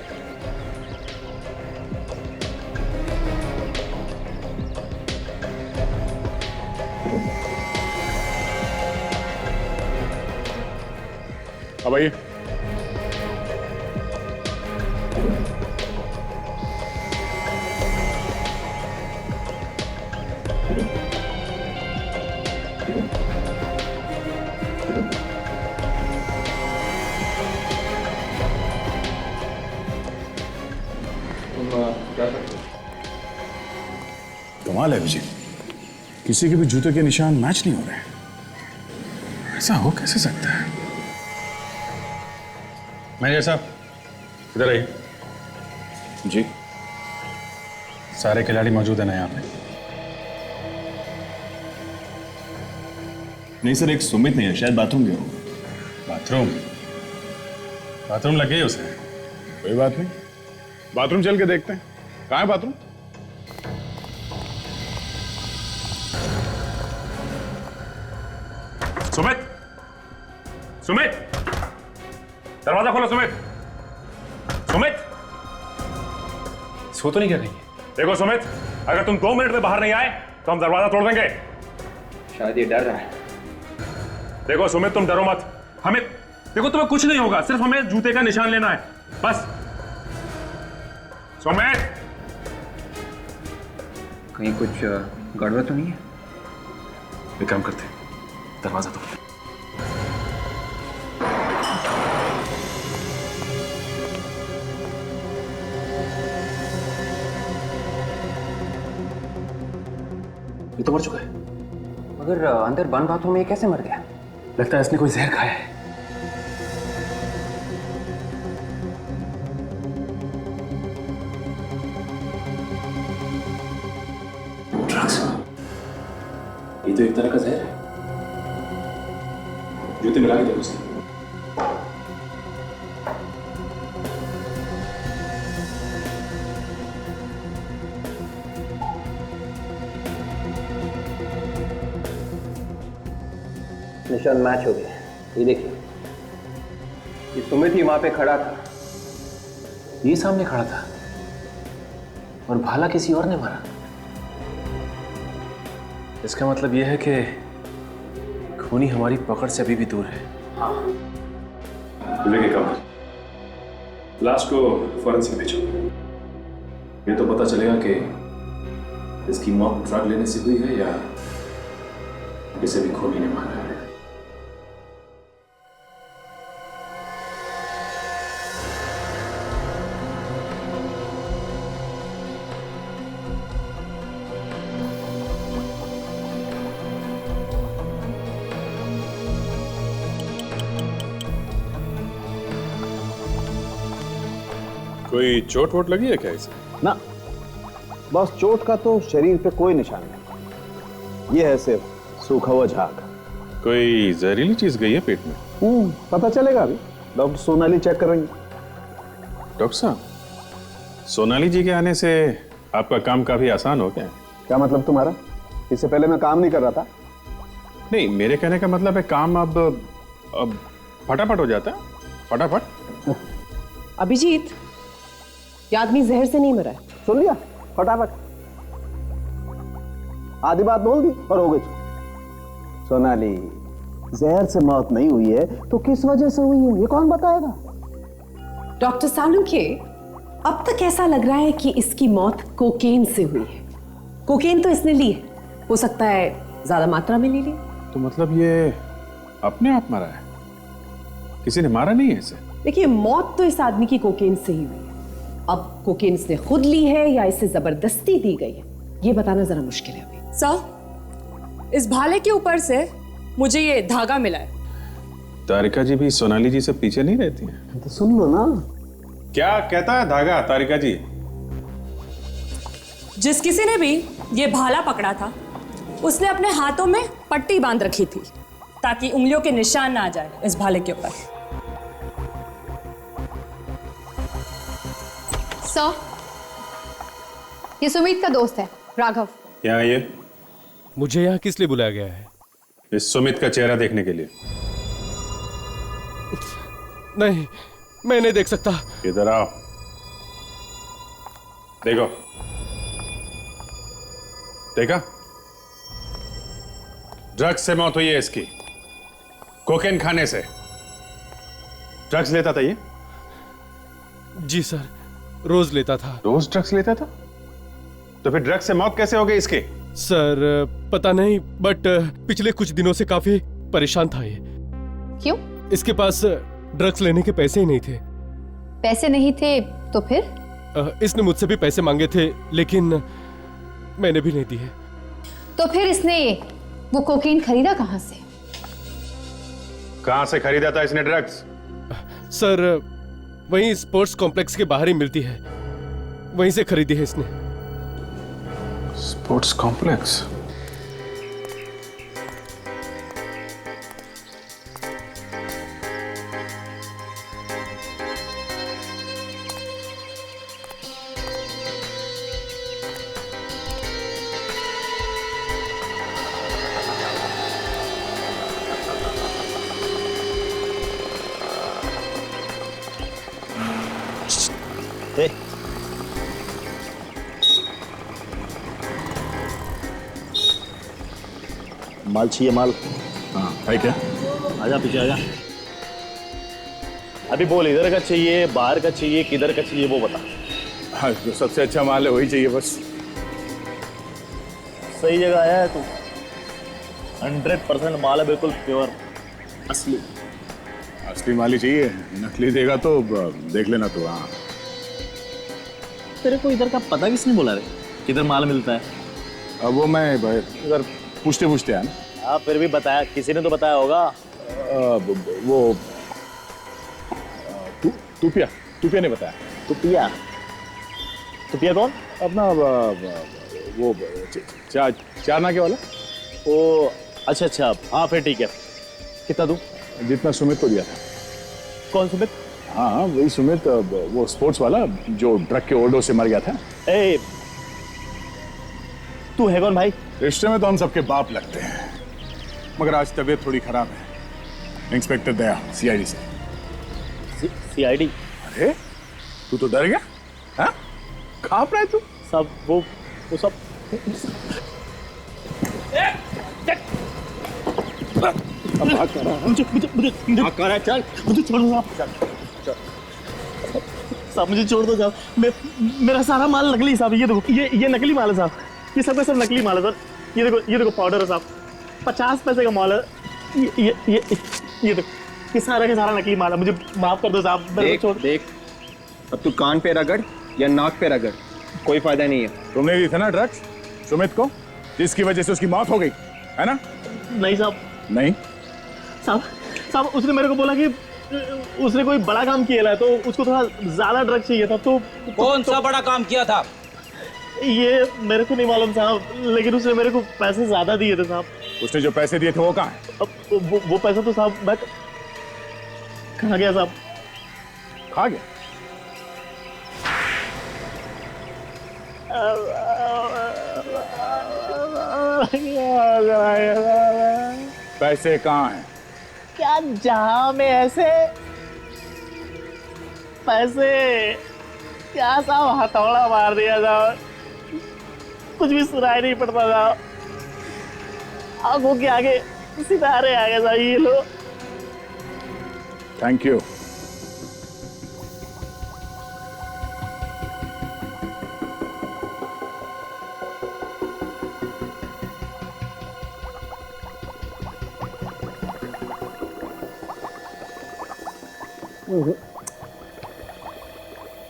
अब आइए। कमाल है विजय, किसी के भी जूते के निशान मैच नहीं हो रहे। ऐसा हो कैसे सकता है? मैनेजर साहब इधर आइए। जी। सारे खिलाड़ी मौजूद है ना यहाँ पे? नहीं सर, एक सुमित नहीं है, शायद बाथरूम गया होगा। बाथरूम लगे ही उसे। कोई बात नहीं, बाथरूम चल के देखते हैं। कहाँ है बाथरूम? सुमित, सुमित, दरवाजा खोलो। सुमित, सुमित, सो तो नहीं क्या कहीं? देखो सुमित, अगर तुम 2 मिनट में बाहर नहीं आए तो हम दरवाजा तोड़ देंगे। शायद ये डर रहा है। देखो सुमित, तुम डरो मत। हमें देखो, तुम्हें कुछ नहीं होगा, सिर्फ हमें जूते का निशान लेना है बस। सुमित, कहीं कुछ गड़बड़ तो नहीं है? एक काम करते हैं, दरवाजा तोड़। ये तो मर चुका है। मगर अंदर बंद बाथरूम में कैसे मर गया? लगता है इसने कोई जहर खाया है। ड्रग्स, ये तो एक तरह का जहर है। जूते मिला के देखो उसने। निशान मैच हो गया। ये देखिए, ये सुमित ही वहां पे खड़ा था, ये सामने खड़ा था, और भाला किसी और ने मारा। इसका मतलब यह है कि खूनी हमारी पकड़ से अभी भी दूर है। हाँ। लेके काम, लाश को फॉरेंसिक भेजो। ये तो पता चलेगा कि इसकी मौत ड्रग लेने से हुई है या इसे भी खोली ने मारा है। कोई चोट वोट लगी है क्या इसे? ना, बस चोट का तो शरीर पे कोई निशान नहीं, ये है सिर्फ सूखा हुआ झाग। कोई जहरीली चीज गई है पेट में? पता चलेगा अभी, डॉक्टर सोनाली चेक करेंगे। डॉक्टर साहब, सोनाली जी के आने से आपका काम काफी आसान हो गया। क्या मतलब तुम्हारा? इससे पहले मैं काम नहीं कर रहा था? नहीं, मेरे कहने का मतलब है काम अब फटाफट हो जाता है, फटाफट। अभिजीत, ये आदमी जहर से नहीं मरा है। सुन लिया? फटाफट आधी बात बोल दी और हो गई। सोनाली, जहर से मौत नहीं हुई है तो किस वजह से हुई है ये कौन बताएगा? डॉक्टर सालुंखे, अब तक ऐसा लग रहा है कि इसकी मौत कोकेन से हुई है। कोकेन तो इसने ली है, हो सकता है ज्यादा मात्रा में ले ली। तो मतलब ये अपने आप मरा है, किसी ने मारा नहीं है इसे? देखिए, मौत तो इस आदमी की कोकेन से ही हुई है। अब कोकेन इसने खुद ली है या इसे जबरदस्ती दी गई है, ये बताना जरा मुश्किल है अभी। सर, इस भाले के ऊपर से मुझे ये धागा मिला है। तारिका जी भी सोनाली जी से पीछे नहीं रहती हैं? तो सुन लो ना। क्या कहता है धागा, तारिका जी? जिस किसी ने भी ये भाला पकड़ा था उसने अपने हाथों में पट्टी बांध रखी थी ताकि उंगलियों के निशान ना आ जाए इस भाले के ऊपर। सर, ये सुमित का दोस्त है, राघव। यहाँ ये मुझे यहाँ किस लिए बुलाया गया है? इस सुमित का चेहरा देखने के लिए। नहीं, मैं नहीं देख सकता। इधर आओ, देखो। देखा? ड्रग्स से मौत हुई है इसकी, कोकेन खाने से। ड्रग्स लेता था ये? जी सर, रोज लेता था। रोज ड्रग्स लेता था? तो फिर ड्रग्स से मौत कैसे हो गई इसकी? सर पता नहीं, बट पिछले कुछ दिनों से काफी परेशान था ये। क्यों? इसके पास ड्रग्स लेने के पैसे ही नहीं थे। पैसे नहीं थे तो फिर? इसने मुझसे भी पैसे मांगे थे लेकिन मैंने भी नहीं दिए। तो फिर इसने वो कोकीन खरीदा कहां से? कहां से खरीदा था इसने ड्रग्स? सर वहीं स्पोर्ट्स कॉम्प्लेक्स के बाहर ही मिलती है, वहीं से खरीदी है इसने। Sports complex? माल चाहिए, माल। हाँ, है क्या? आजा पीछे आजा। अभी बोल, इधर का चाहिए, बाहर का चाहिए, किधर का चाहिए वो बता। हाँ, जो सबसे अच्छा माल है वही चाहिए बस। सही जगह आया है तू। 100% माल है, बिल्कुल प्योर असली। असली माल ही चाहिए, नकली देगा तो देख लेना तू। हाँ, तेरे को इधर का पता किसने बोला रे, किधर माल मिलता है? अब वो मैं इधर पूछते पूछते आया ना। हाँ, फिर भी बताया, किसी ने तो बताया होगा। वो तुपिया ने बताया। तुपिया कौन? अपना वो चार नाके वाला। ओ अच्छा, हाँ फिर ठीक है। कितना दूं? जितना सुमित को दिया था। कौन सुमित? हाँ, वही सुमित, वो स्पोर्ट्स वाला जो ड्रग के ओवरडोज से मर गया था। ए, तू है कौन भाई? रिश्ते में तो हम सबके बाप लगते हैं, मगर आज तबीयत थोड़ी खराब है। इंस्पेक्टर दया, सीआईडी से। सीआईडी? अरे तू तो डर गया? हाँ, खाप रहा है तू? सब वो सब भाग कर रहा है। मुझे भाग कर रहा है। चल मुझे छोड़। साहब मुझे छोड़ दो साहब, मेरा सारा माल नकली साहब। ये देखो, ये नकली माल है साहब, ये सब का सब नकली माल है सर। ये देखो पाउडर है साहब, 50 पैसे का माल है। ये देखो, ये सारा का सारा नकली माल है। मुझे माफ कर दो साहब, मेरे को छोड़। देख, अब तू कान पे रगड़ या नाक पे रगड़, कोई फायदा नहीं है। तुमने दी था ना ड्रग्स सुमित को, जिसकी वजह से उसकी मौत हो गई है ना? नहीं साहब। नहीं साहब उसने मेरे को बोला कि उसने कोई बड़ा काम किया है, तो उसको थोड़ा ज्यादा ड्रग चाहिए था। तो कौन सा बड़ा काम किया था? ये मेरे को नहीं मालूम साहब, लेकिन उसने मेरे को पैसे ज्यादा दिए थे साहब। उसने जो पैसे दिए थे वो कहाँ है? अब वो पैसा तो साहब मैं खा गया साहब। खा गया? पैसे कहाँ हैं? क्या जहां में ऐसे पैसे, क्या साहब हथौड़ा मार दिया साहब, कुछ भी सुनाई नहीं पड़ता साहब। आंखों के आगे सितारे आ गए साहब, ये लो। Thank you.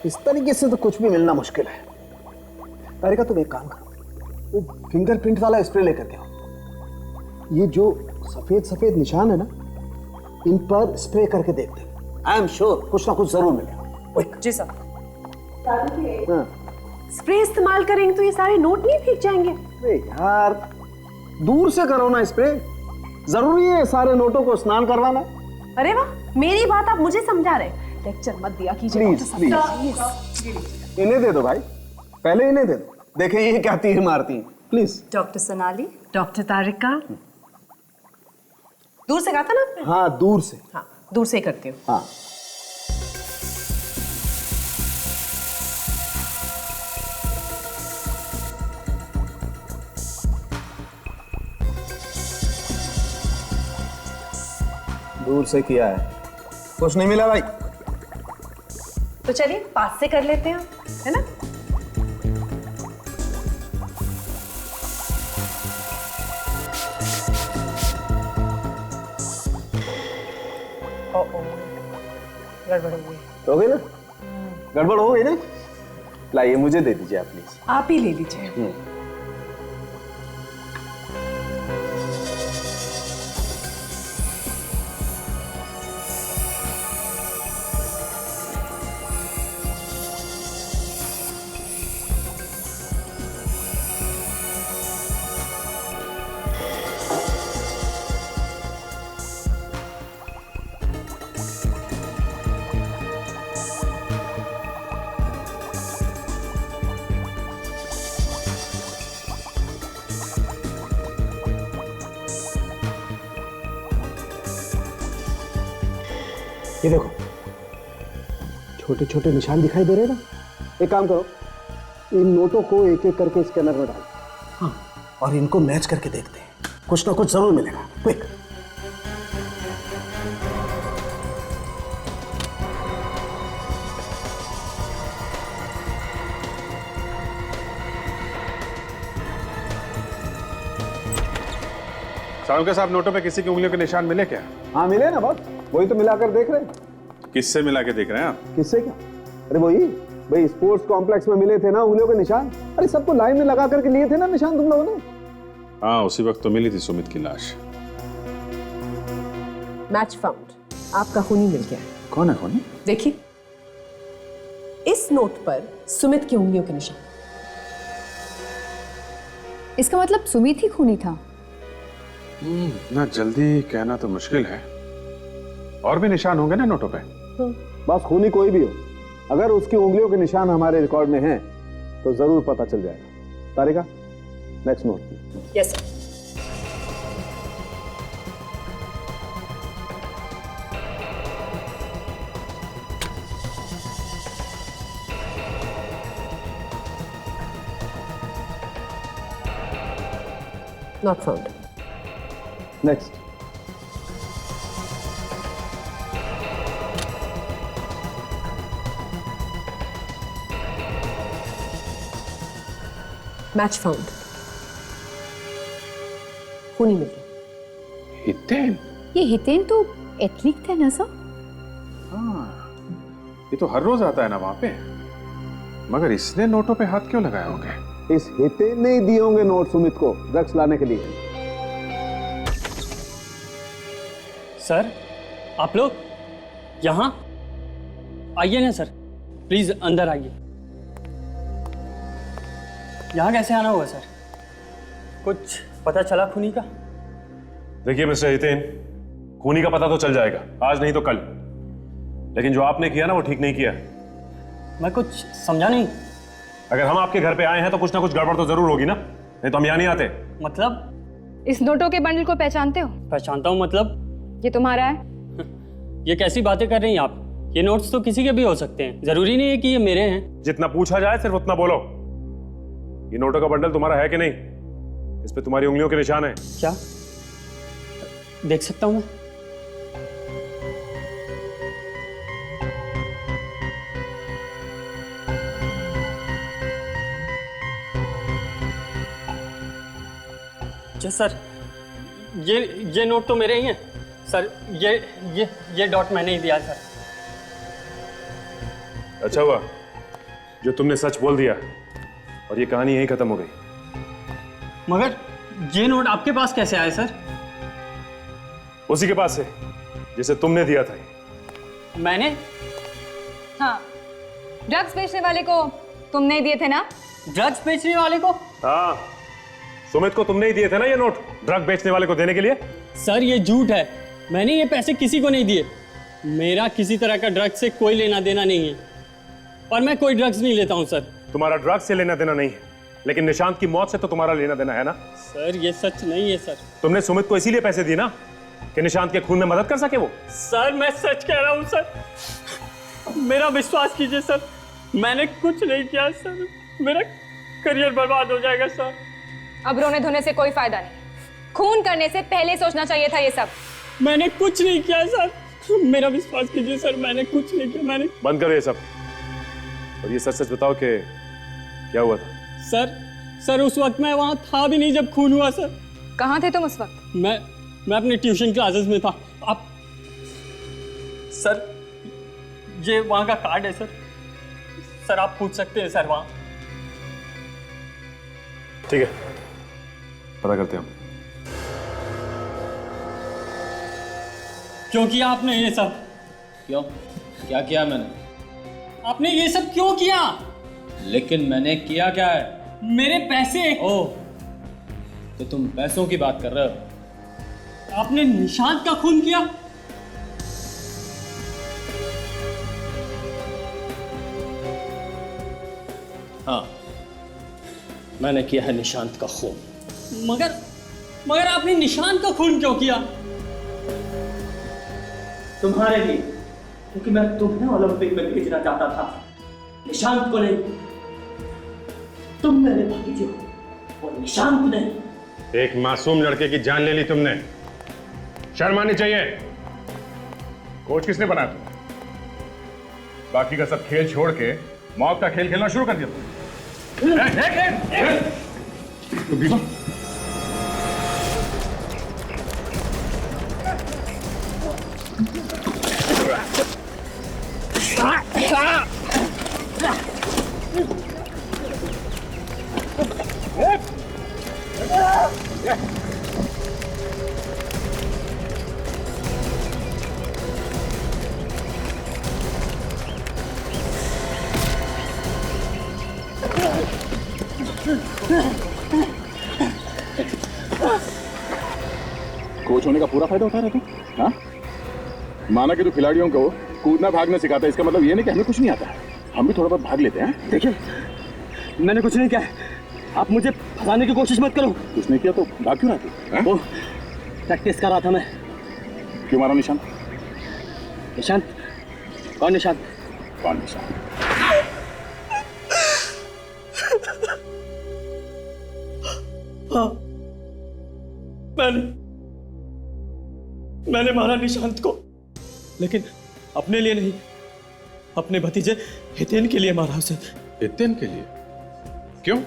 इस तरीके से तो कुछ भी मिलना मुश्किल है। तारिका तुम एक काम करो, वो फिंगरप्रिंट वाला स्प्रे लेकर के आओ। ये जो सफेद सफेद निशान है ना, इन पर स्प्रे करके देखते हैं। आई एम श्योर कुछ ना कुछ जरूर मिलेगा। जी सर। स्प्रे इस्तेमाल करेंगे तो ये सारे नोट नहीं भीग जाएंगे? अरे यार, दूर से करो ना स्प्रे। जरूरी है सारे नोटों को स्नान करवाना? अरे वाह, मेरी बात आप मुझे समझा रहे। लेक्चर मत दिया कीजिए। प्लीज इन्हें दे दो भाई, पहले इन्हें दे दो, देखें ये क्या तीर मारती हैं। प्लीज। डॉक्टर सोनाली, डॉक्टर तारिका, दूर से कहा था ना आपने? हाँ दूर से। हाँ दूर से करती हूँ। हाँ दूर से किया है, कुछ नहीं मिला भाई। तो चलिए पास से कर लेते हैं, है ना? गड़बड़ हो गई। हो गई ना? गड़बड़ हो गई ना? लाइए मुझे दे दीजिए आप प्लीज। आप ही ले लीजिए। ये देखो, छोटे छोटे निशान दिखाई दे रहे हैं ना? एक काम करो, इन नोटों को एक एक करके स्कैनर में डालो। हाँ, और इनको मैच करके देखते हैं, कुछ ना कुछ जरूर मिलेगा। क्विक। साहब साहब नोटों पे किसी की उंगलियों के निशान मिले क्या? हाँ मिले ना बॉस, वही तो मिलाकर देख रहे हैं। किससे मिला के देख रहे हैं आप? किससे क्या? अरे वही भाई, स्पोर्ट्स कॉम्प्लेक्स में मिले थे ना उंगलियों के निशान। अरे सबको लाइन में लगा करके लिए थे ना निशान तुम लोगों ने। हाँ उसी वक्त तो मिली थी सुमित की लाश। मैच फाउंड, आपका खूनी मिल गया। कौन है खूनी? देखिए, इस नोट पर सुमित की उंगलियों के निशान। इसका मतलब सुमित ही खूनी था? ना जल्दी कहना तो मुश्किल है, और भी निशान होंगे ना नोटों पे। बस खूनी कोई भी हो, अगर उसकी उंगलियों के निशान हमारे रिकॉर्ड में हैं तो जरूर पता चल जाएगा। Tarika, next note. Yes sir. Not found. Next. Match found, खूनी मिल गया। हितेन? ये हितेन तो एथलीट है ना सर? हाँ, ये तो हर रोज आता है ना वहां पे। मगर इसने नोटों पे हाथ क्यों लगाए होंगे? इस हितेन ने ही दिए होंगे नोट सुमित को ड्रग्स लाने के लिए। सर आप लोग यहाँ आइए ना सर, प्लीज अंदर आइए। यहाँ कैसे आना हुआ सर? कुछ पता चला खूनी का? देखिए मिस्टर हितेन, खूनी का पता तो चल जाएगा, आज नहीं तो कल। लेकिन जो आपने किया ना वो ठीक नहीं किया। मैं कुछ समझा नहीं। अगर हम आपके घर पे आए हैं तो कुछ ना कुछ गड़बड़ तो जरूर होगी ना, नहीं तो हम यहाँ नहीं आते। मतलब? इस नोटों के बंडल को पहचानते हो? पहचानता हूँ मतलब? ये तुम्हारा है? ये कैसी बातें कर रही हैं आप? ये नोट्स तो किसी के भी हो सकते हैं, जरूरी नहीं है कि ये मेरे हैं। जितना पूछा जाए सिर्फ उतना बोलो। ये नोटों का बंडल तुम्हारा है कि नहीं? इस पे तुम्हारी उंगलियों के निशान है। क्या देख सकता हूं मैं? जी सर, ये नोट तो मेरे ही हैं सर। ये डॉट मैंने ही दिया सर। अच्छा हुआ जो तुमने सच बोल दिया और ये कहानी यहीं खत्म हो गई। मगर ये नोट आपके पास कैसे आए सर? उसी के पास से जिसे तुमने दिया था। मैंने? हाँ, ड्रग्स बेचने वाले को तुमने ही दिए थे ना? ड्रग्स बेचने वाले को? हाँ, सुमित को तुमने ही दिए थे ना ये नोट ड्रग बेचने वाले को देने के लिए। सर ये झूठ है, मैंने ये पैसे किसी को नहीं दिए। मेरा किसी तरह का ड्रग्स से कोई लेना देना नहीं है और मैं कोई ड्रग्स नहीं लेता हूँ सर। तुम्हारा ड्रग्स से लेना देना नहीं है, लेकिन निशांत की मौत से तो तुम्हारा लेना देना है ना। सर ये सच नहीं है सर। तुमने सुमित को इसीलिए पैसे दिए ना कि निशांत के खून में मदद कर सके वो। सर मैं सच कह रहा हूँ सर, मेरा विश्वास कीजिए सर, मैंने कुछ नहीं किया सर। मेरा करियर बर्बाद हो जाएगा सर। अब रोने धोने से कोई फायदा नहीं, खून करने से पहले सोचना चाहिए था ये सब। मैंने कुछ नहीं किया सर, मेरा विश्वास कीजिए सर, मैंने कुछ नहीं किया। मैंने बंद करो ये सब और ये सच सच बताओ कि क्या हुआ था। सर उस वक्त मैं वहां था भी नहीं जब खून हुआ सर। कहाँ थे तुम उस वक्त? मैं अपने ट्यूशन क्लासेस में था। आप सर ये वहां का कार्ड है सर आप पूछ सकते हैं सर वहां। ठीक है, पता करते हैं हम। क्यों किया आपने ये सब? क्यों? क्या किया मैंने? आपने ये सब क्यों किया? लेकिन मैंने किया क्या है? मेरे पैसे। ओह, तो तुम पैसों की बात कर रहे हो? आपने निशांत का खून किया? हाँ, मैंने किया है निशांत का खून। मगर आपने निशांत का खून क्यों किया? तुम्हारे लिए, क्योंकि मैं तुम्हें ओलंपिक में भेजना चाहता था, निशांत को नहीं। तुम मेरे भतीजे हो और निशांत नहीं। एक मासूम लड़के की जान ले ली तुमने, शर्म आनी चाहिए। कोच किसने बनाया तुम? बाकी का सब खेल छोड़ के मौत का खेल खेलना शुरू कर दिया तुमने। कोच होने का पूरा फायदा उठा रहे तुम? हाँ, माना कि तू खिलाड़ियों को कूदना भागना सिखाता है, इसका मतलब ये नहीं कि हमें कुछ नहीं आता है। हम भी थोड़ा बहुत भाग लेते हैं। देखिए, मैंने कुछ नहीं किया, आप मुझे फंसाने की कोशिश मत करो। कुछ नहीं किया तो भाग क्यों रहा तू? प्रैक्टिस कर रहा था मैं। क्यों मारा निशान? निशांत? कौन निशांत? कौन निशान? हाँ, मैंने मारा निशांत को, लेकिन अपने लिए नहीं, अपने भतीजे हितेन के लिए मारा उसे। हितेन के लिए? क्यों?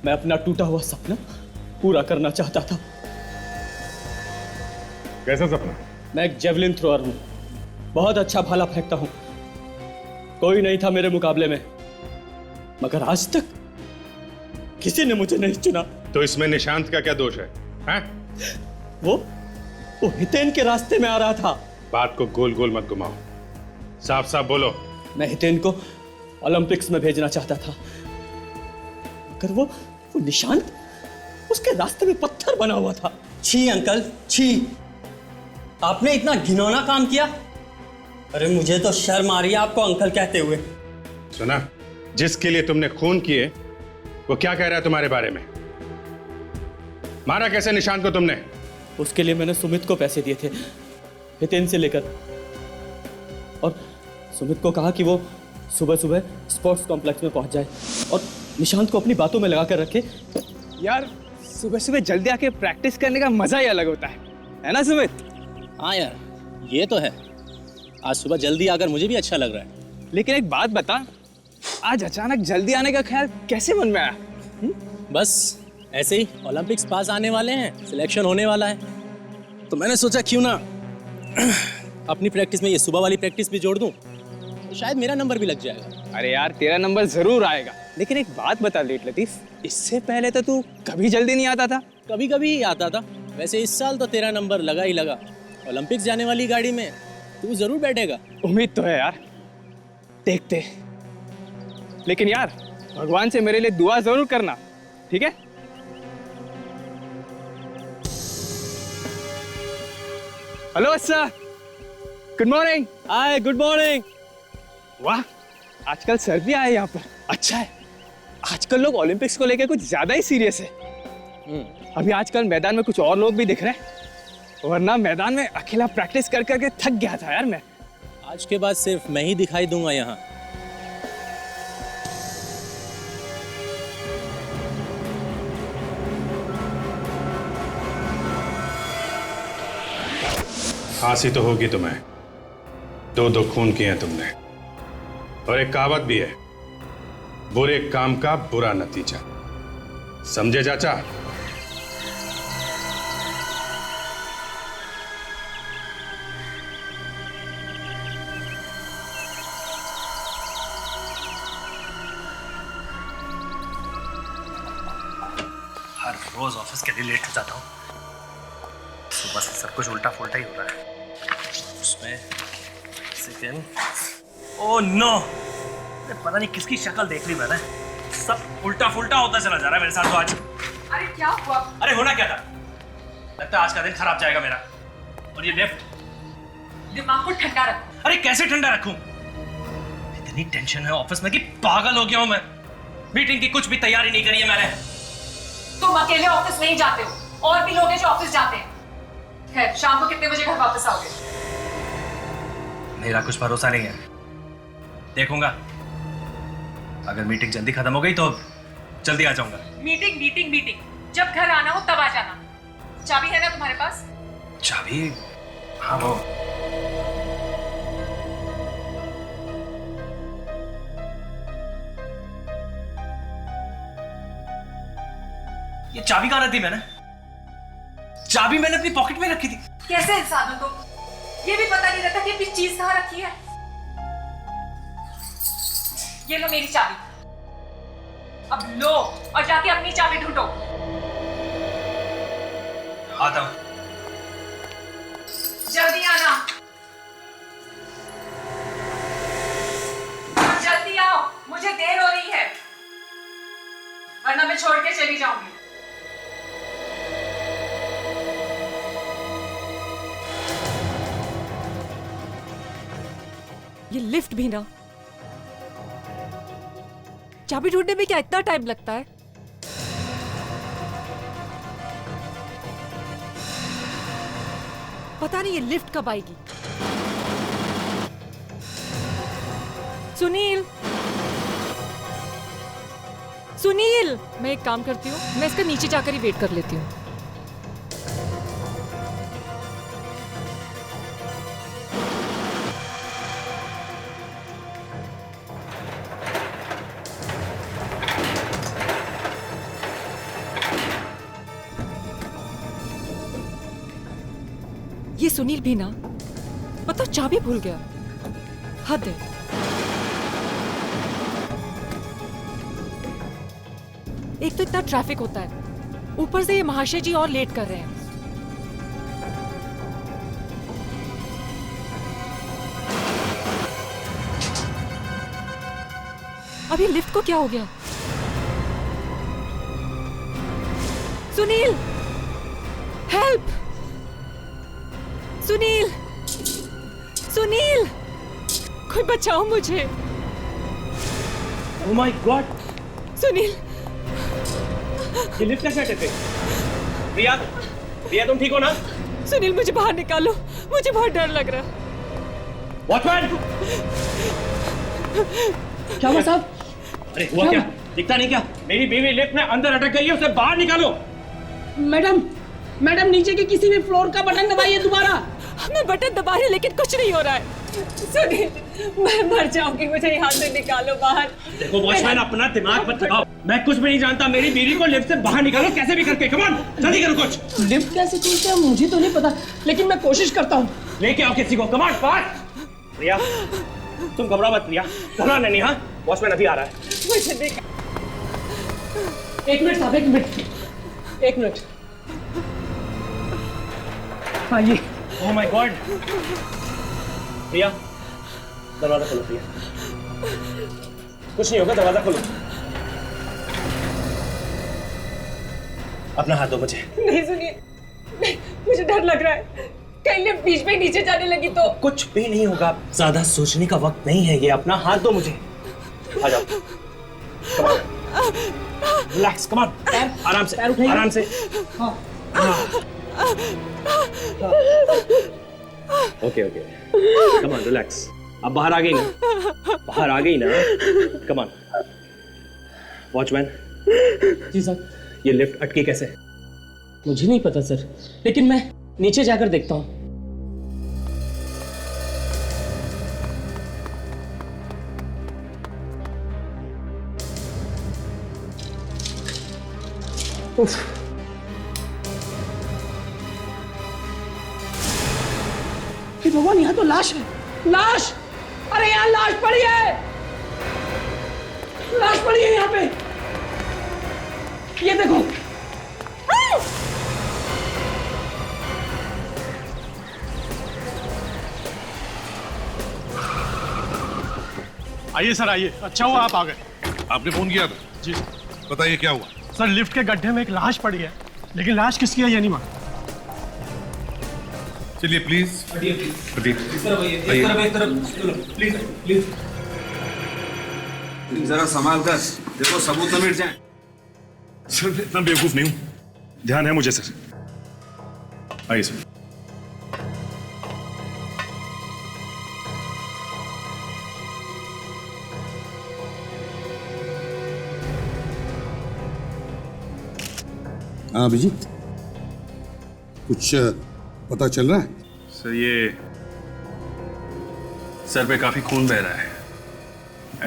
मैं अपना टूटा हुआ सपना पूरा करना चाहता था। कैसा सपना? मैं एक जेवलिन थ्रोअर हूँ, बहुत अच्छा भाला फेंकता हूँ। कोई नहीं था मेरे मुकाबले में, मगर आज तक किसी ने मुझे नहीं चुना। तो इसमें निशांत का क्या दोष है, हैं? वो हितेन के रास्ते में आ रहा था। बात को गोल गोल मत घुमाओ, साफ साफ बोलो। मैं हितेन को ओलंपिक्स में भेजना चाहता था, मगर वो निशांत उसके रास्ते में पत्थर बना हुआ था। छी अंकल, छी। आपने इतना घिनौना काम किया। अरे मुझे तो शर्म आ रही है आपको अंकल कहते हुए। सुना, जिसके लिए तुमने खून किए वो क्या कह रहा है तुम्हारे बारे में? मारा कैसे निशांत को तुमने? उसके लिए मैंने सुमित को पैसे दिए थे, हितेन से लेकर, और सुमित को कहा कि वो सुबह सुबह स्पोर्ट्स कॉम्प्लेक्स में पहुंच जाए और निशांत को अपनी बातों में लगा कर रखे। यार सुबह सुबह जल्दी आके प्रैक्टिस करने का मजा ही अलग होता है ना सुमित? हाँ यार, ये तो है। आज सुबह जल्दी आकर मुझे भी अच्छा लग रहा है। लेकिन एक बात बता, आज अचानक जल्दी आने का ख्याल कैसे मन में आया? बस ऐसे ही, ओलंपिक्स पास आने वाले हैं, सिलेक्शन होने वाला है, तो मैंने सोचा क्यों ना अपनी प्रैक्टिस में ये सुबह वाली प्रैक्टिस भी जोड़ दूं, तो शायद मेरा नंबर भी लग जाएगा। अरे यार तेरा नंबर जरूर आएगा, लेकिन एक बात बता लेट लतीफ, इससे पहले तो तू कभी जल्दी नहीं आता था। कभी कभी ही आता था। वैसे इस साल तो तेरा नंबर लगा ही लगा। ओलंपिक्स जाने वाली गाड़ी में तू जरूर बैठेगा। उम्मीद तो है यार, देखते। लेकिन यार भगवान से मेरे लिए दुआ जरूर करना, ठीक है? Hello sir, good morning. Hi, good morning. वाह, आजकल सर भी आए यहाँ पर। अच्छा है, आजकल लोग ओलंपिक्स को लेकर कुछ ज्यादा ही सीरियस है। अभी आजकल मैदान में कुछ और लोग भी दिख रहे हैं, वरना मैदान में अकेला प्रैक्टिस कर करके थक गया था यार मैं। आज के बाद सिर्फ मैं ही दिखाई दूंगा यहाँ। फांसी तो होगी तुम्हें, दो खून किए हैं तुमने, और एक कहावत भी है, बुरे काम का बुरा नतीजा। समझे चाचा? हर रोज ऑफिस के लिए लेट हो जाता हूँ। सुबह से सब कुछ उल्टा फुल्टा ही हो रहा है। उसमें सेकंड, ओह नो, पता नहीं किसकी शक्ल देख ली मैंने। सब उल्टा फुल्टा होता चला जा रहा है मेरे साथ तो आज। अरे क्या हुआ? अरे होना क्या था, लगता है आज का दिन खराब जाएगा मेरा। और ये लिफ्ट, दिमाग को ठंडा रखो। अरे कैसे ठंडा रखूं? इतनी टेंशन है ऑफिस में कि पागल हो गया हूं मैं। मीटिंग की कुछ भी तैयारी नहीं करी है मैंने। तुम अकेले ऑफिस नहीं जाते हो, और भी लोग हैं जो ऑफिस जाते हैं। खैर, शाम को कितने बजे घर वापस आओगे? मेरा कुछ भरोसा नहीं है, देखूंगा। अगर मीटिंग जल्दी खत्म हो गई तो जल्दी आ जाऊंगा। मीटिंग मीटिंग मीटिंग, जब घर आना हो तब आ जाना। चाबी है ना तुम्हारे पास? चाबी? हाँ वो। ये चाबी कहाँ रखी थी मैंने? चाबी मैंने अपनी पॉकेट में रखी थी। कैसे इंसान हो तुम? ये भी पता नहीं रहता कि अपनी चीज कहाँ रखी है। ये लो मेरी चाबी, अब लो और जाके अपनी चाबी ढूंढो। आता हूं। जल्दी आना, जल्दी आओ, मुझे देर हो रही है, वरना मैं छोड़ के चली जाऊंगी। ये लिफ्ट भी ना, चाबी ढूंढने में क्या इतना टाइम लगता है? पता नहीं ये लिफ्ट कब आएगी। सुनील, सुनील, मैं एक काम करती हूँ, मैं इसका नीचे जाकर ही वेट कर लेती हूँ। सुनील भी ना मतलब चाबी भूल गया। हद है। एक तो इतना ट्रैफिक होता है, ऊपर से ये महाशय जी और लेट कर रहे हैं। अभी लिफ्ट को क्या हो गया? सुनील, हेल्प! सुनील, सुनील, कोई बचाओ मुझे। Oh my God! सुनील, ये लिफ्ट कैसे अटक गई? प्रिया, प्रिया तुम ठीक हो ना? सुनील मुझे बाहर निकालो, मुझे बहुत डर लग रहा है। वॉचमैन! क्या हुआ साहब? अरे हुआ क्या? दिखता नहीं क्या? मेरी बीवी लिफ्ट में अंदर अटक गई है, उसे बाहर निकालो। मैडम, मैडम नीचे के किसी भी फ्लोर का बटन दबाइए दोबारा। मैं बटन दबा रही लेकिन कुछ नहीं हो रहा है। सुनील, मैं मर जाऊंगी, मुझे यहाँ से निकालो बाहर। देखो वॉचमैन, अपना दिमाग मत लगाओ। मैं कुछ भी नहीं जानता। मेरी बीवी को लिफ्ट से बाहर निकालो कैसे भी करके। कम ऑन, जल्दी करो कुछ। लिफ्ट कैसे खुलते हैं मुझे तो नहीं पता, लेकिन मैं कोशिश करता हूँ। लेके आओ किसी को। Come on, fast. प्रिया, तुम घबराओ मत प्रिया, घबरा नहीं। हाँ, वॉचमैन अभी आ रहा है। मुझे निकाल। एक मिनट साहब, एक मिनट, एक मिनट। आइए। Oh my God! प्रिया, दरवाजा खोलो। प्रिया, कुछ नहीं होगा, दरवाजा खोलो। अपना हाथ दो मुझे। नहीं सुनिए, नहीं, मुझे डर लग रहा है। कहीं लिफ्ट बीच में नीचे जाने लगी तो। कुछ भी नहीं होगा, ज्यादा सोचने का वक्त नहीं है ये। अपना हाथ दो मुझे। आ जाओ। Relax, come on. आराम से, आराम से। Okay okay, come on, relax. अब बाहर आ गई ना? बाहर आ गई ना? Come on. वॉचमैन। जी सर। ये लिफ्ट अटकी कैसे? मुझे नहीं पता सर, लेकिन मैं नीचे जाकर देखता हूँ। भगवान, यहाँ तो लाश है। लाश! अरे यहाँ लाश पड़ी है, लाश पड़ी है यहाँ पे। ये देखो। आइए सर, आइए। अच्छा हुआ आप आ गए। आपने फोन किया था? जी बताइए क्या हुआ? सर, लिफ्ट के गड्ढे में एक लाश पड़ी है, लेकिन लाश किसकी है ये नहीं मालूम। चलिए प्लीज। जरा संभाल कर देखो, सबूत न मिट जाए। सर मैं इतना बेवकूफ नहीं हूं, ध्यान है मुझे सर। आइए सर। हाँ अभिजीत, कुछ पता चल रहा है? सर ये सर पे काफी खून बह रहा है।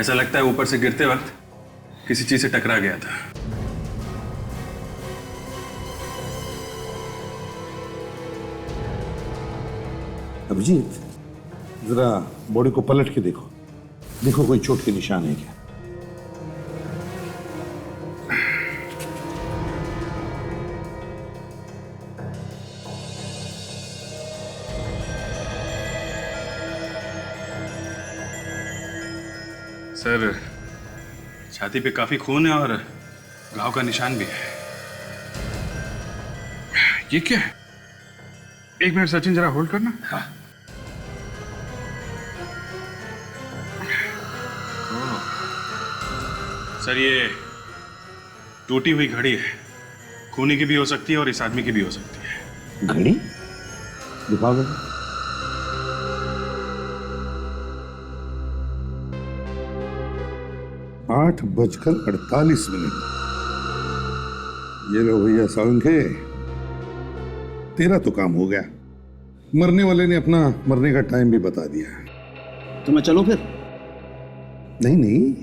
ऐसा लगता है ऊपर से गिरते वक्त किसी चीज से टकरा गया था। अभिजीत, जरा बॉडी को पलट के देखो, देखो कोई चोट के निशान है क्या? सर छाती पे काफी खून है और घाव का निशान भी है। ये क्या है? एक मिनट सचिन, जरा होल्ड करना। हाँ। सर ये टूटी हुई घड़ी है, खूनी की भी हो सकती है और इस आदमी की भी हो सकती है। घड़ी दिखाओ। 8:48। ये लो भैया सावंखे, तेरा तो काम हो गया। मरने वाले ने अपना मरने का टाइम भी बता दिया। तो मैं चलूं फिर? नहीं नहीं,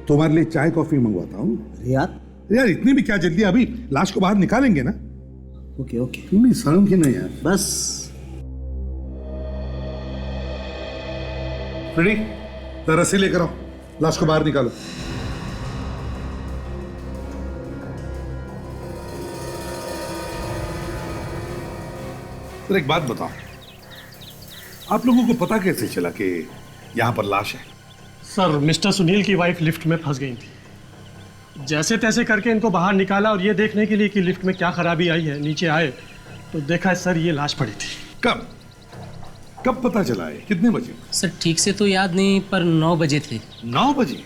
तुम्हारे लिए चाय कॉफी मंगवाता हूँ। यार इतनी भी क्या जल्दी, अभी लाश को बाहर निकालेंगे ना। Okay okay. तुम भी सावंखे ना यार। बस फ्रेडी, जरा रस्सी लेकर आओ, लाश को बाहर निकालो। तो एक बात बताओ, आप लोगों को पता कैसे चला कि यहां पर लाश है? सर, मिस्टर सुनील की वाइफ लिफ्ट में फंस गई थी। जैसे तैसे करके इनको बाहर निकाला और ये देखने के लिए कि लिफ्ट में क्या खराबी आई है, नीचे आए तो देखा सर ये लाश पड़ी थी। कब कब पता चला है? कितने बजे? सर ठीक से तो याद नहीं, पर 9 बजे थे। 9 बजे?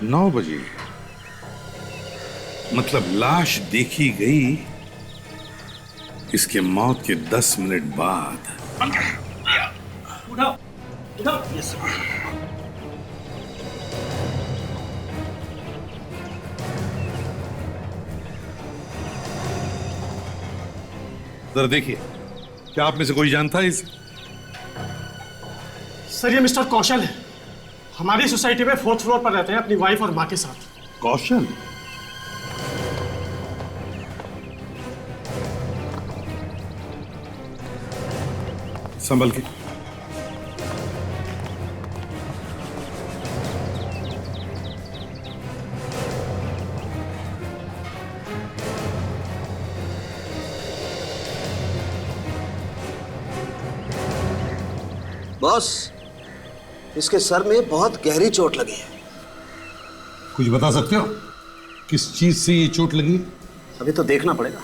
9 बजे मतलब लाश देखी गई इसके मौत के 10 मिनट बाद। उठाओ, उठाओ। जरा देखिए, क्या आप में से कोई जानता है इसे? सर ये मिस्टर कौशल है, हमारी सोसाइटी में 4th फ्लोर पर रहते हैं अपनी वाइफ और माँ के साथ। कौशल? संभल के। बॉस, इसके सर में बहुत गहरी चोट लगी है। कुछ बता सकते हो किस चीज से ये चोट लगी? अभी तो देखना पड़ेगा।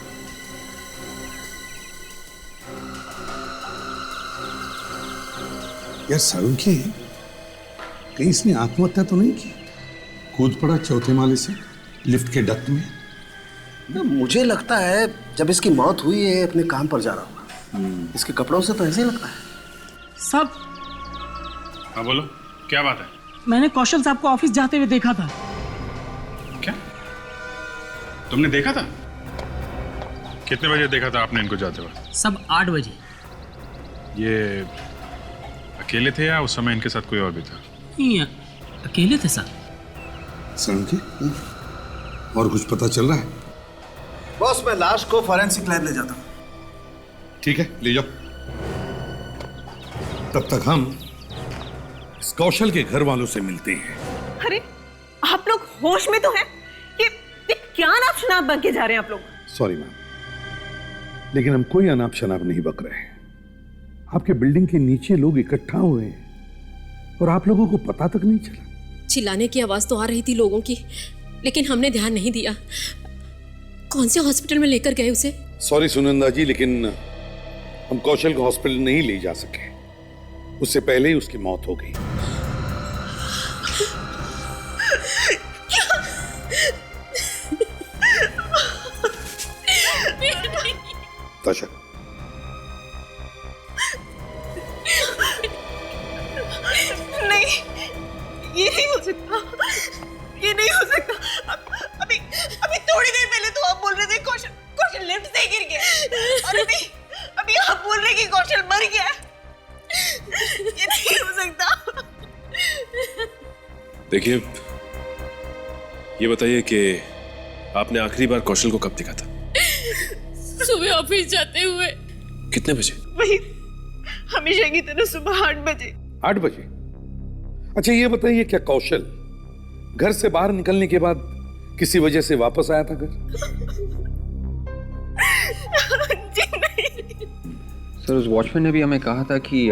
यार सारुंखी, कहीं इसने आत्महत्या तो नहीं की? कूद पड़ा 4थे माले से लिफ्ट के डक्ट में? ना, मुझे लगता है जब इसकी मौत हुई है अपने काम पर जा रहा होगा। इसके कपड़ों से तो ऐसे ही लगता है। साहब। हाँ बोलो, क्या बात है? मैंने कौशल साहब को ऑफिस जाते हुए देखा था। क्या? तुमने देखा था? कितने बजे देखा था आपने इनको जाते हुए? सब 8 बजे। ये अकेले थे या उस समय इनके साथ कोई और भी था? नहीं, अकेले थे सर। सारुंखी, और कुछ पता चल रहा है? बॉस, मैं लाश को फॉरेंसिक लैब ले जाता हूँ। ठीक है, ले जाओ। तब तक हम इस कौशल के घर वालों से मिलते हैं। अरे आप लोग होश में तो हैं? ये क्या अनाप शनाप बक के जा रहे हैं आप लोग? सॉरी मैम, लेकिन हम कोई अनाप शनाप नहीं बक रहे हैं। आपके बिल्डिंग के नीचे लोग इकट्ठा हुए हैं और आप लोगों को पता तक नहीं चला। चिल्लाने की आवाज तो आ रही थी लोगों की, लेकिन हमने ध्यान नहीं दिया। कौन से हॉस्पिटल में लेकर गए उसे? सॉरी सुनंदा जी, लेकिन हम कौशल को हॉस्पिटल नहीं ले जा सके। उससे पहले ही उसकी मौत हो गई। ताशा, नहीं, ये नहीं हो सकता, ये नहीं हो सकता। अभी अभी थोड़ी देर पहले तो आप बोल रहे थे कौशल लिफ्ट से गिर गया, और अभी आप बोल रहे कि कौशल मर गया। ये नहीं हो सकता। देखिए, ये बताइए कि आपने आखिरी बार कौशल को कब देखा था? सुबह ऑफिस जाते हुए। कितने बजे? वही हमेशा की तरह सुबह 8 बजे। 8 बजे? अच्छा ये बताइए, क्या कौशल घर से बाहर निकलने के बाद किसी वजह से वापस आया था घर? जी नहीं। सर, उस वॉचमैन ने भी हमें कहा था कि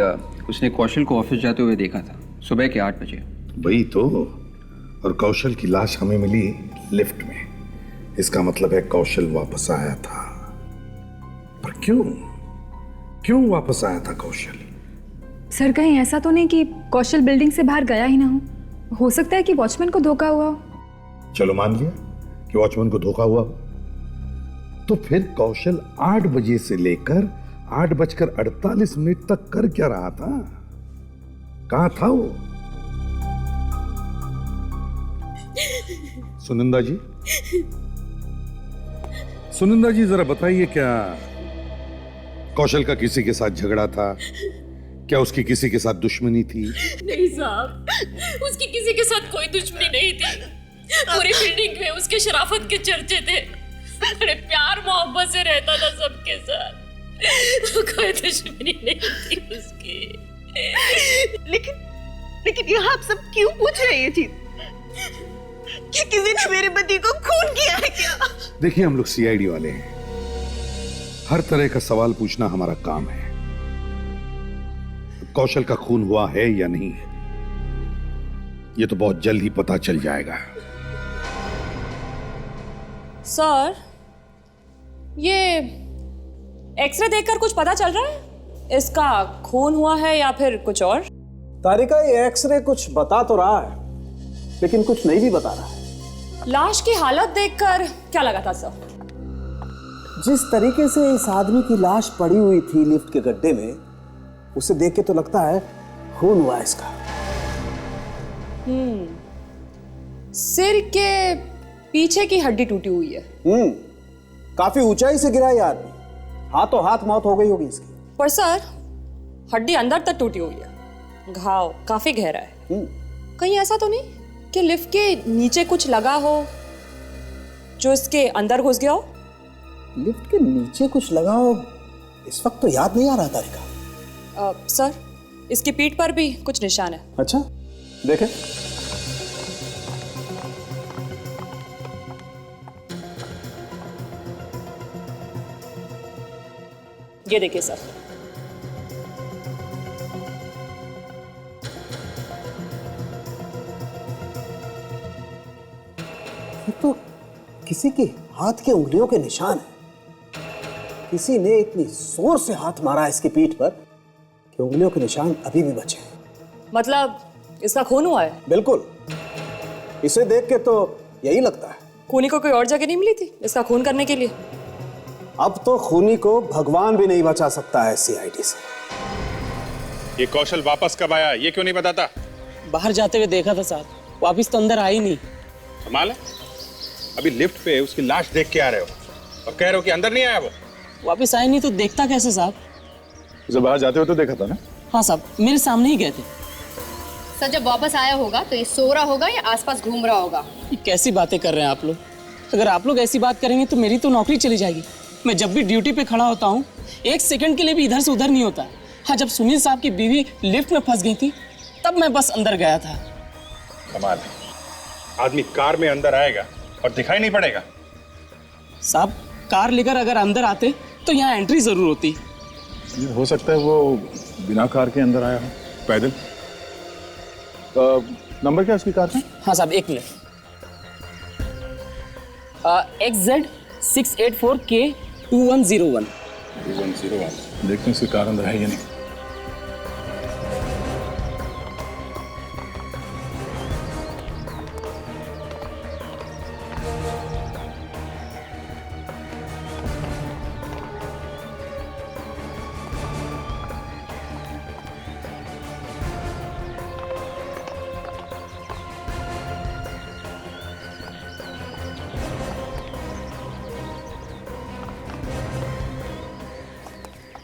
उसने कौशल को ऑफिस जाते हुए देखा था सुबह के 8 बजे। वही तो। और कौशल की लाश हमें मिली लिफ्ट में। इसका मतलब है कौशल वापस आया था। पर क्यों वापस आया था कौशल? सर, कहीं ऐसा तो नहीं कि कौशल बिल्डिंग से बाहर गया ही ना हो सकता है कि वॉचमैन को धोखा हुआ हो। चलो मान लिया कि वॉचमैन को धोखा हुआ हो, तो फिर कौशल 8 बजे से लेकर 8:48 तक कर क्या रहा था? कहां था वो? सुनंदा जी जरा बताइए, क्या कौशल का किसी के साथ झगड़ा था? क्या उसकी किसी के साथ दुश्मनी थी? नहीं साहब, उसकी किसी के साथ कोई दुश्मनी नहीं थी। पूरी बिल्डिंग में उसके शराफत के चर्चे थे। बड़े प्यार मोहब्बत से रहता था सबके साथ। कोई दुश्मनी नहीं थी उसकी। लेकिन यहाँ आप सब क्यों पूछ रहे हैं ये चीज? कि किसी ने मेरे पति को खून किया है क्या? देखिए, हम लोग सीआईडी वाले हैं, हर तरह का सवाल पूछना हमारा काम है। कौशल का खून हुआ है या नहीं, ये तो बहुत जल्द ही पता चल जाएगा। सर, ये एक्सरे देखकर कुछ पता चल रहा है? इसका खून हुआ है या फिर कुछ और? तारिका, ये एक्सरे कुछ बता तो रहा है, लेकिन कुछ नहीं भी बता रहा है। लाश की हालत देखकर क्या लगा था सर? जिस तरीके से इस आदमी की लाश पड़ी हुई थी लिफ्ट के गड्ढे में, उसे देख के तो लगता है खून हुआ है इसका। सिर के पीछे की हड्डी टूटी हुई है। काफी ऊंचाई से गिरा ये आदमी, हाथों हाथ मौत हो गई होगी इसकी। पर सर, हड्डी अंदर तक टूटी हुई है, घाव काफी गहरा है। कहीं ऐसा तो नहीं कि लिफ्ट के नीचे कुछ लगा हो जो इसके अंदर घुस गया हो? लिफ्ट के नीचे कुछ लगा हो इस वक्त तो याद नहीं आ रहा तारिका। सर, इसकी पीठ पर भी कुछ निशान है। अच्छा, देखें। ये देखिए सर। ये तो किसी के हाथ के उंगलियों के निशान है। किसी ने इतनी जोर से हाथ मारा इसकी पीठ पर कि उंगलियों के निशान अभी भी बचे हैं। मतलब इसका खून हुआ है? बिल्कुल, इसे देख के तो यही लगता है। खूनी को कोई और जगह नहीं मिली थी इसका खून करने के लिए? अब तो खूनी को भगवान भी नहीं बचा सकता है सीआईडी से। ये कौशल वापस कब आया, ये क्यों नहीं बताता? बाहर जाते हुए देखा था साहब, वापिस तो अंदर आई नहीं। कमाल है, अभी लिफ्ट पे उसकी लाश देख के आ रहे हो और कह रहे हो कि अंदर नहीं आया वो। वापिस आए नहीं तो देखता कैसे साहब? उसे बाहर जाते हुए तो देखा था ना? हाँ साहब, मेरे सामने ही गए थे। सर, जब वापस आया होगा तो ये सो रहा होगा या आसपास घूम रहा होगा? ये कैसी बातें कर रहे हैं आप लोग? अगर आप लोग ऐसी बात करेंगे तो मेरी तो नौकरी चली जाएगी। मैं जब भी ड्यूटी पे खड़ा होता हूँ, एक सेकंड के लिए भी इधर से उधर नहीं होता। हाँ, जब सुनील साहब की बीवी लिफ्ट में फंस गई थी तब मैं बस अंदर गया था। कमाल है, आदमी कार में अंदर आएगा और दिखाई नहीं पड़ेगा। साहब, कार लेकर अगर अंदर आते तो यहाँ एंट्री जरूर होती। ये हो सकता है वो बिना कार के अंदर आया हो, पैदल। नंबर क्या उसकी कार का? हाँ साहब, एक मिनट। XZ 684K 2101। 2101। देखते हैं उसकी कार अंदर है या नहीं।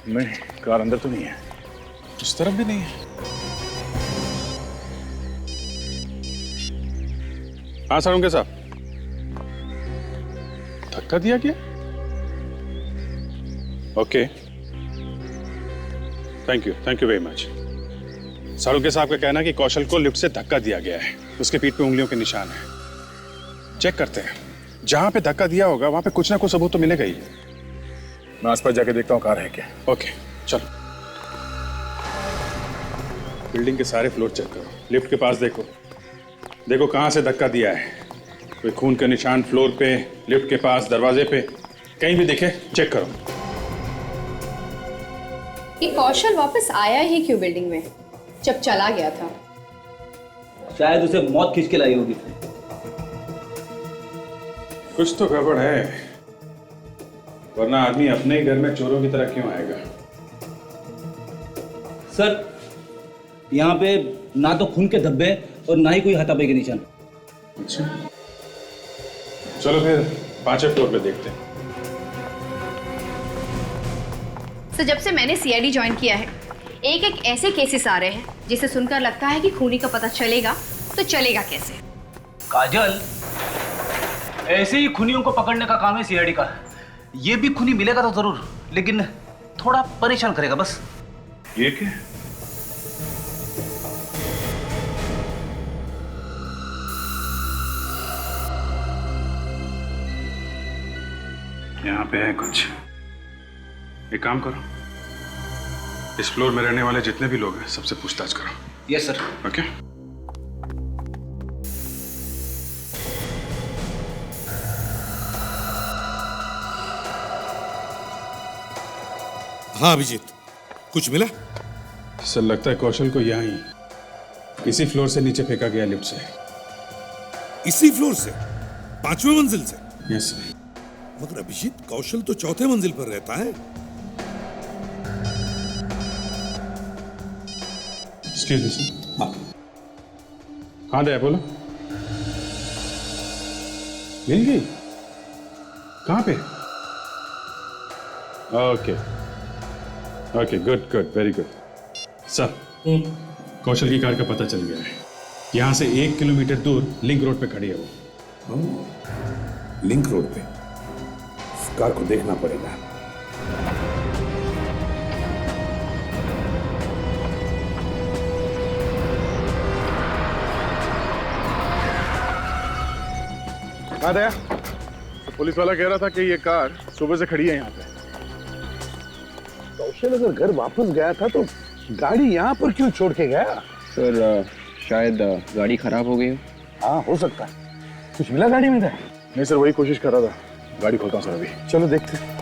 नहीं, कार अंदर तो नहीं है। इस तरफ भी नहीं है। हाँ सारुंगे साहब, धक्का दिया क्या? Okay, thank you very much. सारुंगे साहब का कहना है कि कौशल को लिफ्ट से धक्का दिया गया है, उसके पीठ पे उंगलियों के निशान है। चेक करते हैं, जहां पे धक्का दिया होगा वहां पे कुछ ना कुछ सबूत तो मिलेगा ही। मैं आसपास जाके देखता हूँ कार है क्या। ओके, चलो। बिल्डिंग के सारे फ्लोर चेक करो, लिफ्ट के पास देखो, देखो कहाँ से धक्का दिया है। कोई खून के निशान फ्लोर पे, लिफ्ट के पास, दरवाजे पे, कहीं भी दिखे चेक करो। ये कौशल वापस आया ही क्यों बिल्डिंग में जब चला गया था? शायद उसे मौत खींच के लाई होगी। कुछ तो गड़बड़ है, वरना आदमी अपने ही घर में चोरों की तरह क्यों आएगा? सर, यहाँ पे ना तो खून के धब्बे और ना ही कोई हाथापाई के निशान। अच्छा, चलो फिर 5वें फ्लोर पे देखते हैं। सर, जब से मैंने सीआईडी ज्वाइन किया है, एक एक ऐसे केसेस आ रहे हैं जिसे सुनकर लगता है कि खूनी का पता चलेगा तो चलेगा कैसे। काजल, ऐसे ही खूनियों को पकड़ने का काम है सीआईडी का। ये भी खूनी मिलेगा तो जरूर, लेकिन थोड़ा परेशान करेगा बस। ये क्या? पे है कुछ। एक काम करो, इस फ्लोर में रहने वाले जितने भी लोग हैं सबसे पूछताछ करो। Yes sir. ओके। हाँ अभिजीत, कुछ मिला? सर लगता है कौशल को यहीं इसी फ्लोर से नीचे फेंका गया लिफ्ट से। इसी फ्लोर से? 5वें मंजिल से? Yes sir. मगर अभिजीत, कौशल तो 4थे मंजिल पर रहता है। Excuse me sir. हाँ कहाँ गया बोलो। मिल गई? कहाँ पे? Okay okay, good good, very good. Sir Kaushal की कार का पता चल गया है। यहाँ से 1 किलोमीटर दूर लिंक रोड पे खड़ी है वो। लिंक रोड पे? उस कार को देखना पड़ेगा। कहाँ गया? तो पुलिस वाला कह रहा था कि ये कार सुबह से खड़ी है यहाँ पे। कौशल अगर घर वापस गया था तो गाड़ी यहाँ पर क्यों छोड़ के गया? सर शायद गाड़ी खराब हो गई हो। हाँ हो सकता है। कुछ मिला गाड़ी में? नहीं सर, वही कोशिश कर रहा था। गाड़ी खोलता हूँ सर अभी। चलो देखते हैं।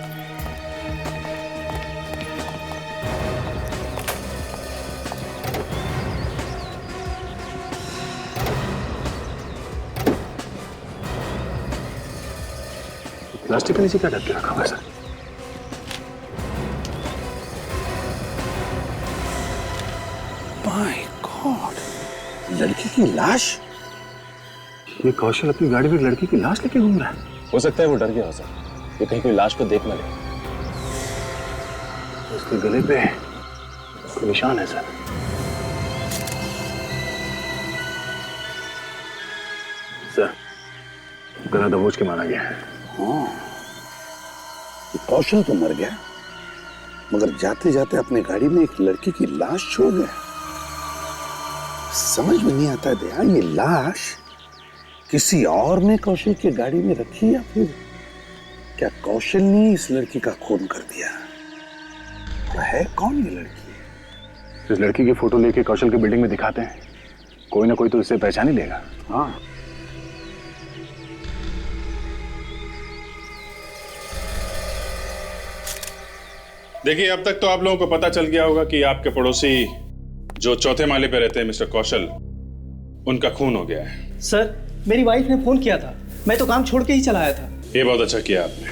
प्लास्टिक के नीचे क्या करके रखा हुआ है सर? माय गॉड, लड़की की लाश। ये कौशल अपनी गाड़ी में लड़की की लाश लेके घूम रहा है। हो सकता है वो डर गया हो सर, ये कहीं कोई लाश को देख ना ले। उसके गले पे कोई निशान है सर। सर गला दबोच के मारा गया है। हाँ, ये कौशल तो मर गया, मगर जाते जाते अपने गाड़ी में एक लड़की की लाश छोड़ गया। समझ में नहीं आता दया, ये लाश किसी और ने कौशल की गाड़ी में रखी या फिर क्या कौशल ने इस लड़की का खून कर दिया? तो है कौन ये लड़की? इस लड़की की फोटो लेके कौशल की बिल्डिंग में दिखाते हैं, कोई ना कोई तो इसे पहचान ही लेगा। हाँ देखिए, अब तक तो आप लोगों को पता चल गया होगा कि आपके पड़ोसी जो 4थे माले पे रहते हैं मिस्टर कौशल, उनका खून हो गया है। सर मेरी वाइफ ने फोन किया था, मैं तो काम छोड़ के ही चला आया था। ये बहुत अच्छा किया आपने।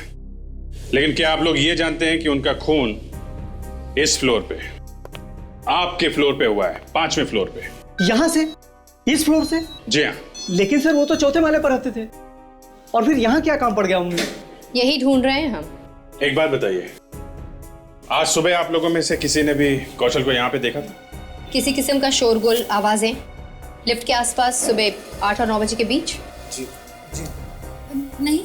लेकिन क्या आप लोग ये जानते हैं कि उनका खून इस फ्लोर पे, आपके फ्लोर पे हुआ है, 5वें फ्लोर पे। यहाँ से? इस फ्लोर से? जी हाँ। लेकिन सर वो तो 4थे माले पर रहते थे, और फिर यहाँ क्या काम पड़ गया उन्हें? यही ढूंढ रहे हैं हम। एक बात बताइए, आज सुबह आप लोगों में से किसी ने भी कौशल को यहाँ पे देखा था? किसी किस्म का शोरगुल, आवाजें लिफ्ट के आसपास सुबह 8 और 9 बजे के बीच? जी जी। नहीं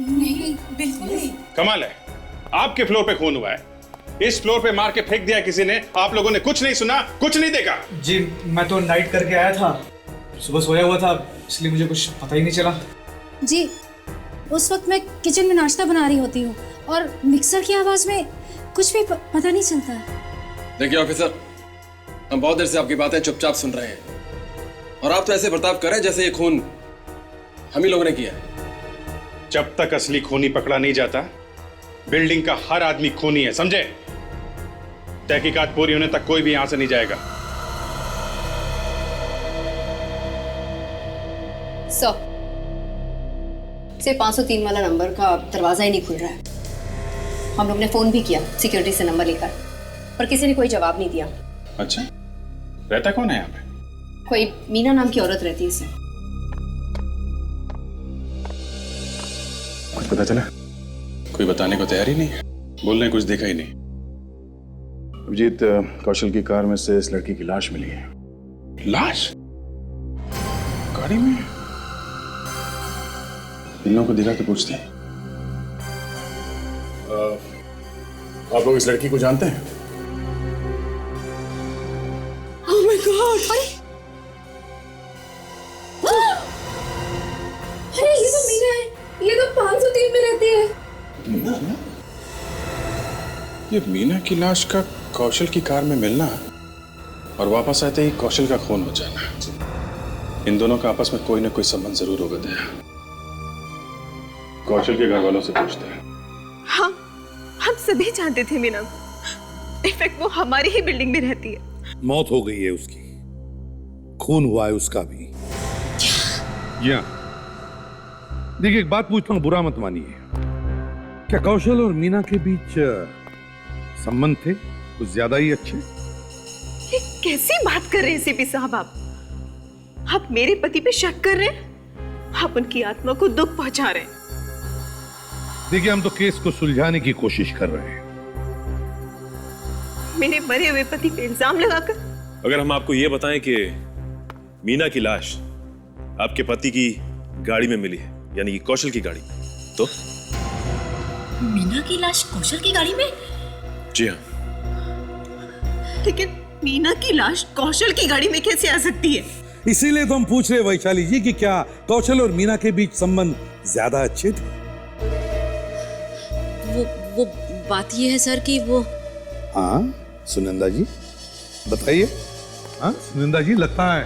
नहीं, बिल्कुल नहीं। कमाल है, आपके फ्लोर पे खून हुआ है, इस फ्लोर पे मार के फेंक दिया किसी ने, आप लोगों ने कुछ नहीं सुना, कुछ नहीं देखा? जी मैं तो नाइट करके आया था, सुबह सोया हुआ था, इसलिए मुझे कुछ पता ही नहीं चला। जी उस वक्त मैं किचन में नाश्ता बना रही होती हूँ और मिक्सर की आवाज में कुछ भी पता नहीं चलता। देखिए ऑफिसर, हम बहुत देर से आपकी बातें चुपचाप सुन रहे हैं, और आप तो ऐसे बर्ताव कर रहे हैं जैसे ये खून हम ही लोगों ने किया है। जब तक असली खूनी पकड़ा नहीं जाता, बिल्डिंग का हर आदमी खूनी है, समझे? तहकीकात पूरी होने तक कोई भी यहां से नहीं जाएगा। सर सिर्फ 503 वाला नंबर का दरवाजा ही नहीं खुल रहा है। हम लोग ने फोन भी किया सिक्योरिटी से नंबर लेकर, पर किसी ने कोई जवाब नहीं दिया। अच्छा, रहता कौन है यहाँ पे? कोई मीना नाम की औरत रहती है इसमें। कुछ पता चला? कोई बताने को तैयार ही नहीं है, बोलने कुछ देखा ही नहीं। अभिजीत, कौशल की कार में से इस लड़की की लाश मिली है। लाश? गाड़ी में? इन लोगों को दिखा के पूछते हैं। आप लोग इस लड़की को जानते हैं? Oh my God! अरे ये तो मीना है, ये तो 503 में रहती है। ये मीना की लाश का कौशल की कार में मिलना और वापस आते ही कौशल का खून हो जाना, इन दोनों का आपस में कोई ना कोई संबंध जरूर होगा दया। कौशल के घर वालों से पूछते हैं। हाँ, हम सभी जानते थे मीना को। इनफैक्ट वो हमारी ही बिल्डिंग में रहती है। मौत हो गई है उसकी, खून हुआ है उसका भी। जी हाँ। देखिए एक बात पूछता हूँ, बुरा मत मानिए, क्या कौशल और मीना के बीच संबंध थे कुछ ज्यादा ही अच्छे? ये कैसी बात कर रहे हैं सीपी साहब आप मेरे पति पे शक कर रहे हैं? आप उनकी आत्मा को दुख पहुंचा रहे हैं। देखिए हम तो केस को सुलझाने की कोशिश कर रहे हैं। मेरे मरे हुए पति पे इल्जाम लगाकर। अगर हम आपको ये बताएं कि मीना की लाश आपके पति की गाड़ी में मिली है, यानी कि कौशल की गाड़ी, तो? मीना की लाश कौशल की गाड़ी में? जी हाँ। लेकिन मीना की लाश कौशल की गाड़ी में कैसे आ सकती है? इसीलिए तो हम पूछ रहे वैशाली जी कि क्या कौशल और मीना के बीच संबंध ज्यादा अच्छे थे? वो बात ये है सर कि वो। हाँ सुनंदा जी बताइए। हाँ सुनंदा जी, लगता है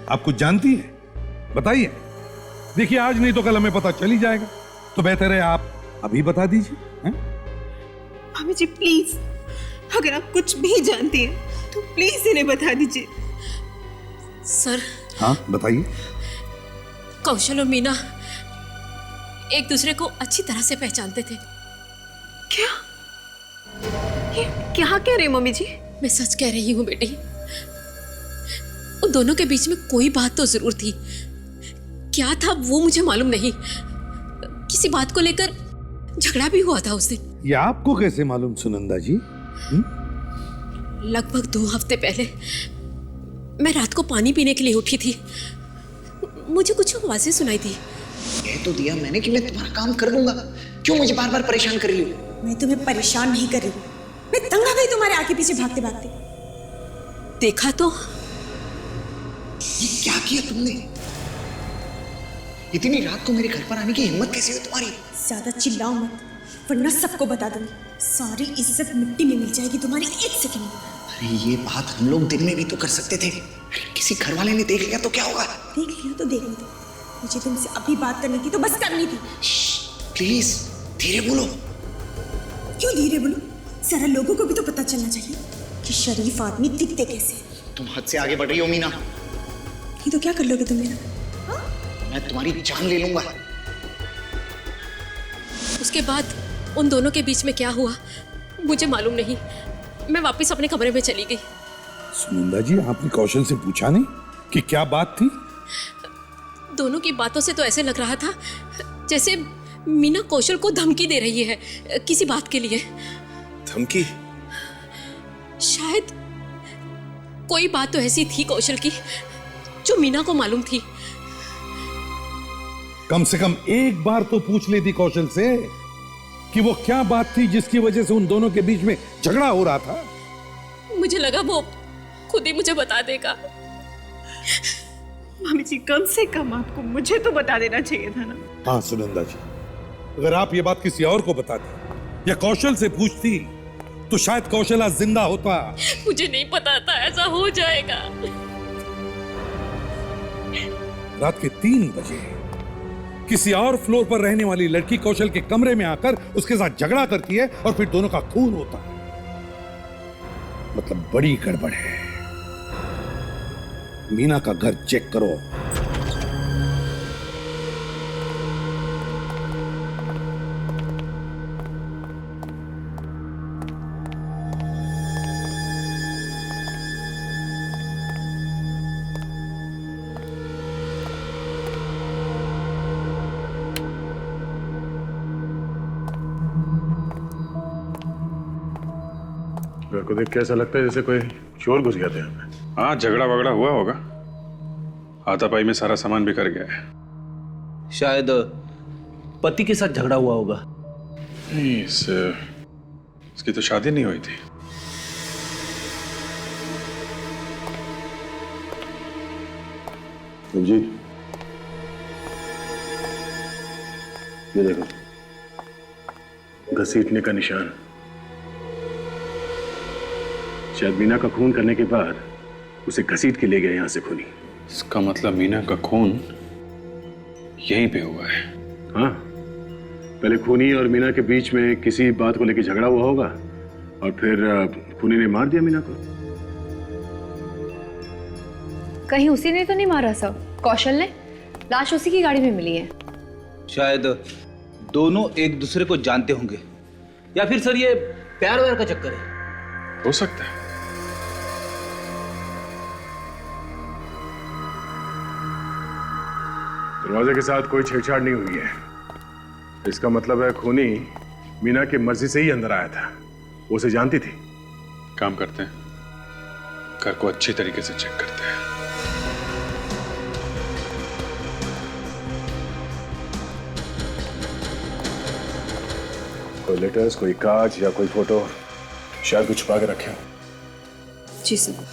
आप कुछ जानती है, बताइए। देखिए आज नहीं तो कल हमें पता चल ही जाएगा, तो बेहतर है आप अभी बता दीजिए। मम्मी जी प्लीज, अगर आप कुछ भी जानती हैं तो प्लीज इन्हें बता दीजिए। सर। हाँ बताइए। कौशल और मीना एक दूसरे को अच्छी तरह से पहचानते थे। क्या? ये क्या कह रहे हैं मम्मी जी? मैं सच कह रही हूँ बेटी, उन दोनों के बीच में कोई बात तो जरूर थी। क्या था वो मुझे मालूम नहीं। किसी बात को लेकर झगड़ा भी हुआ था उस दिन। ये आपको कैसे मालूम सुनंदा जी? लगभग 2 हफ्ते पहले मैं रात को पानी पीने के लिए उठी थी, मुझे कुछ आवाजें सुनाई थी। कह तो दिया मैंने कि मैं तुम्हारा काम कर दूंगा, क्यों मुझे बार बार परेशान कर रही हो? मैं तुम्हें परेशान नहीं कर रही हूँ, मैं तंग आ गई तुम्हारे आगे पीछे भागते भागते। देखा तो ये क्या किया तुमने? इतनी रात को मेरे घर पर आने की हिम्मत कैसे हुई तुम्हारी? ज्यादा चिल्लाओ मत, वरना सबको बता दूंगी। सारी इज्जत मिट्टी में मिल जाएगी तुम्हारी 1 सेकंड में। अरे ये बात हम लोग दिन में भी तो कर सकते थे। किसी घर वाले ने देख लिया तो क्या होगा? देख लिया तो देखने दो, मुझे तुमसे अभी बात करनी थी तो बस करनी थी। प्लीज धीरे बोलो। क्यों धीरे बोलो? जरा लोगों को भी तो पता चलना चाहिए कि शरीफ आदमी दिखते कैसे। तुम हद से आगे बढ़ रही हो मीना। ये तो क्या कर लोगे तुम मेरा? मैं तुम्हारी जान ले लूंगा। उसके बाद उन दोनों के बीच में क्या हुआ मुझे मालूम नहीं। मैं वापस अपने कमरे में चली गई। सुनंदा जी आपने कौशल से पूछा नहीं कि क्या बात थी? दोनों की बातों से तो ऐसे लग रहा था जैसे मीना कौशल को धमकी दे रही है किसी बात के लिए। धमकी? शायद कोई बात तो ऐसी थी कौशल की जो मीना को मालूम थी। कम से कम एक बार तो पूछ लेती कौशल से कि वो क्या बात थी जिसकी वजह से उन दोनों के बीच में झगड़ा हो रहा था। मुझे लगा वो खुद ही मुझे बता देगा। मम्मी जी कम से कम आपको मुझे तो बता देना चाहिए था ना। हाँ सुनंदा जी, अगर आप ये बात किसी और को बताती या कौशल से पूछती तो शायद कौशल आज जिंदा होता। मुझे नहीं पता था ऐसा हो जाएगा। रात के 3 बजे किसी और फ्लोर पर रहने वाली लड़की कौशल के कमरे में आकर उसके साथ झगड़ा करती है और फिर दोनों का खून होता है। मतलब बड़ी गड़बड़ है। मीना का घर चेक करो। घर को देख के ऐसा लगता है जैसे कोई चोर घुस गया था यहाँ पे। हाँ झगड़ा वगड़ा हुआ होगा, हाथापाई में सारा सामान बिखर गया है। शायद पति के साथ झगड़ा हुआ होगा। नहीं इसकी तो शादी नहीं हुई थी। जी ये देखो घसीटने का निशान। शायद मीना का खून करने के बाद उसे घसीट के ले गए यहां से खूनी। इसका मतलब मीना का खून यहीं पे हुआ है। हाँ, पहले खूनी और मीना के बीच में किसी बात को लेकर झगड़ा हुआ होगा और फिर खूनी ने मार दिया मीना को। कहीं उसी ने तो नहीं मारा सर? कौशल ने? लाश उसी की गाड़ी में मिली है। शायद दोनों एक दूसरे को जानते होंगे, या फिर सर ये प्यार व्यार का चक्कर है। हो सकता है। दरवाजे के साथ कोई छेड़छाड़ नहीं हुई है। इसका मतलब है खूनी मीना की मर्जी से ही अंदर आया था। वो उसे जानती थी। काम करते हैं, घर को अच्छी तरीके से चेक करते हैं। कोई लेटर्स, कोई कागज या कोई फोटो शायद कुछ छुपा के रखे हो। जी सर।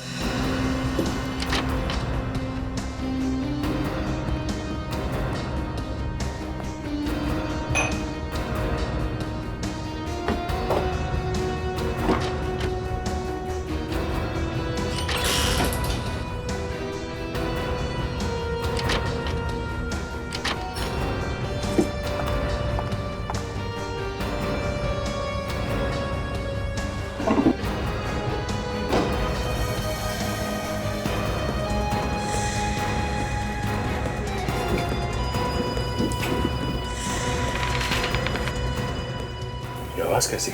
आवाज कैसी?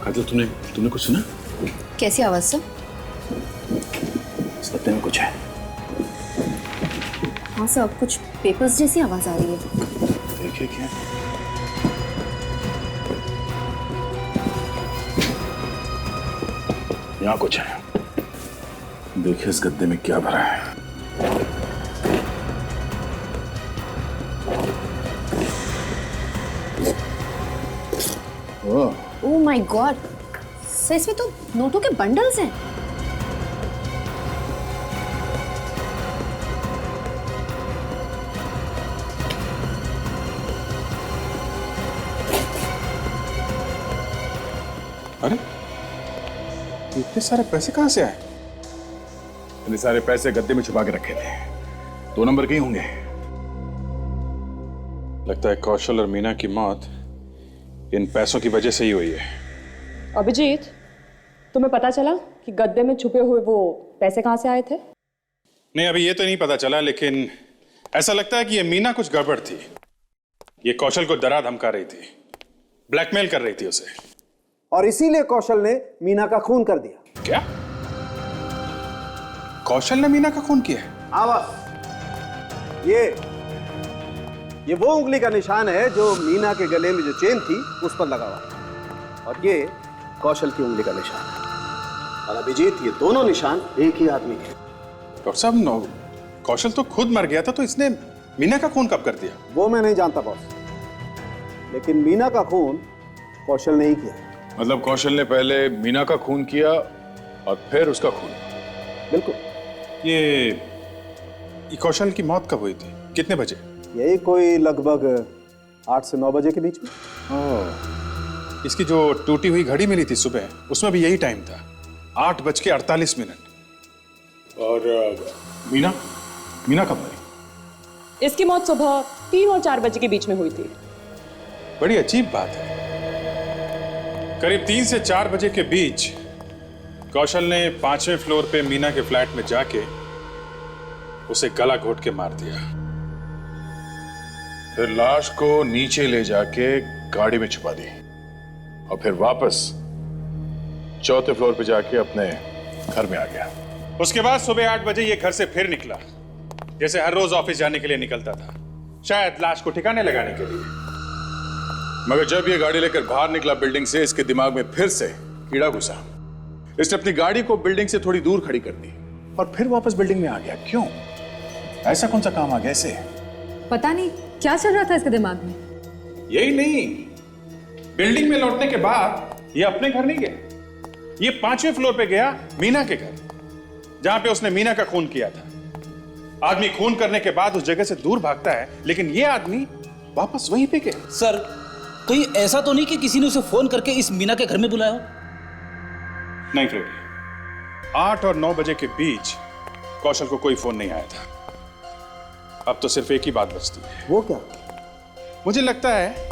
काजल, तुमने कुछ सुना? कैसी आवाज सर? इस पत्ते में कुछ है। हाँ सर, कुछ पेपर्स जैसी आवाज आ रही है। देखिए क्या। यहाँ कुछ है। देखिए इस गद्दे में क्या भरा है। ओह माय गॉड सर, इसमें तो नोटों के बंडल्स हैं। अरे इतने सारे पैसे कहां से आए? इतने सारे पैसे गद्दे में छुपा के रखे थे। 2 नंबर के ही होंगे। लगता है कौशल और मीना की मौत इन पैसों की वजह से ही हुई है। अभिजीत, तुम्हें पता चला कि गद्दे में छुपे हुए वो पैसे कहां से आए थे? नहीं, अभी ये तो नहीं पता चला, लेकिन ऐसा लगता है कि ये मीना कुछ गड़बड़ थी। ये कौशल को डरा धमका रही थी, ब्लैकमेल कर रही थी उसे, और इसीलिए कौशल ने मीना का खून कर दिया। क्या? कौशल ने मीना का खून किया है? आवाज, ये वो उंगली का निशान है जो मीना के गले में जो चेन थी उस पर लगा हुआ, और ये कौशल की उंगली का निशान है। और अभिजीत, ये दोनों निशान एक ही आदमी के। डॉक्टर साहब, कौशल तो खुद मर गया था, तो इसने मीना का खून कब कर दिया? वो मैं नहीं जानता बॉस, लेकिन मीना का खून कौशल ने ही किया। मतलब कौशल ने पहले मीना का खून किया और फिर उसका खून? बिल्कुल। ये कौशल की मौत कब हुई थी? कितने बजे? यही कोई लगभग 8 से 9 बजे के बीच में। इसकी जो टूटी हुई घड़ी मिली थी सुबह, उसमें भी यही टाइम था, 8:48। और मीना कब मरी? इसकी मौत सुबह 3 और 4 बजे के बीच में हुई थी। बड़ी अजीब बात है। करीब 3 से 4 बजे के बीच कौशल ने 5वें फ्लोर पे मीना के फ्लैट में जाके उसे गला घोट के मार दिया। फिर लाश को नीचे ले जाके गाड़ी में छुपा दी और फिर वापस 4थे फ्लोर पे जाके अपने घर में आ गया। उसके बाद सुबह 8 बजे ये घर से फिर निकला, जैसे हर रोज ऑफिस जाने के लिए निकलता था, शायद लाश को ठिकाने लगाने के लिए। मगर जब ये गाड़ी लेकर बाहर निकला बिल्डिंग से, इसके दिमाग में फिर से कीड़ा घुसा। इसने अपनी गाड़ी को बिल्डिंग से थोड़ी दूर खड़ी कर दी और फिर वापस बिल्डिंग में आ गया। क्यों? ऐसा कौन सा काम आ गया इसे? पता नहीं क्या चल रहा था इसके दिमाग में। यही नहीं, बिल्डिंग में लौटने के बाद ये अपने घर नहीं गया, ये 5वें फ्लोर पे गया मीना के घर, जहां पे उसने मीना का खून किया था। आदमी खून करने के बाद उस जगह से दूर भागता है, लेकिन ये आदमी वापस वहीं पे गया। सर, कहीं ऐसा तो नहीं कि किसी ने उसे फोन करके इस मीना के घर में बुलाया हो? नहीं फ्रेडी, 8 और 9 बजे के बीच कौशल को कोई फोन नहीं आया था। अब तो सिर्फ एक ही बात बचती है। वो क्या? मुझे लगता है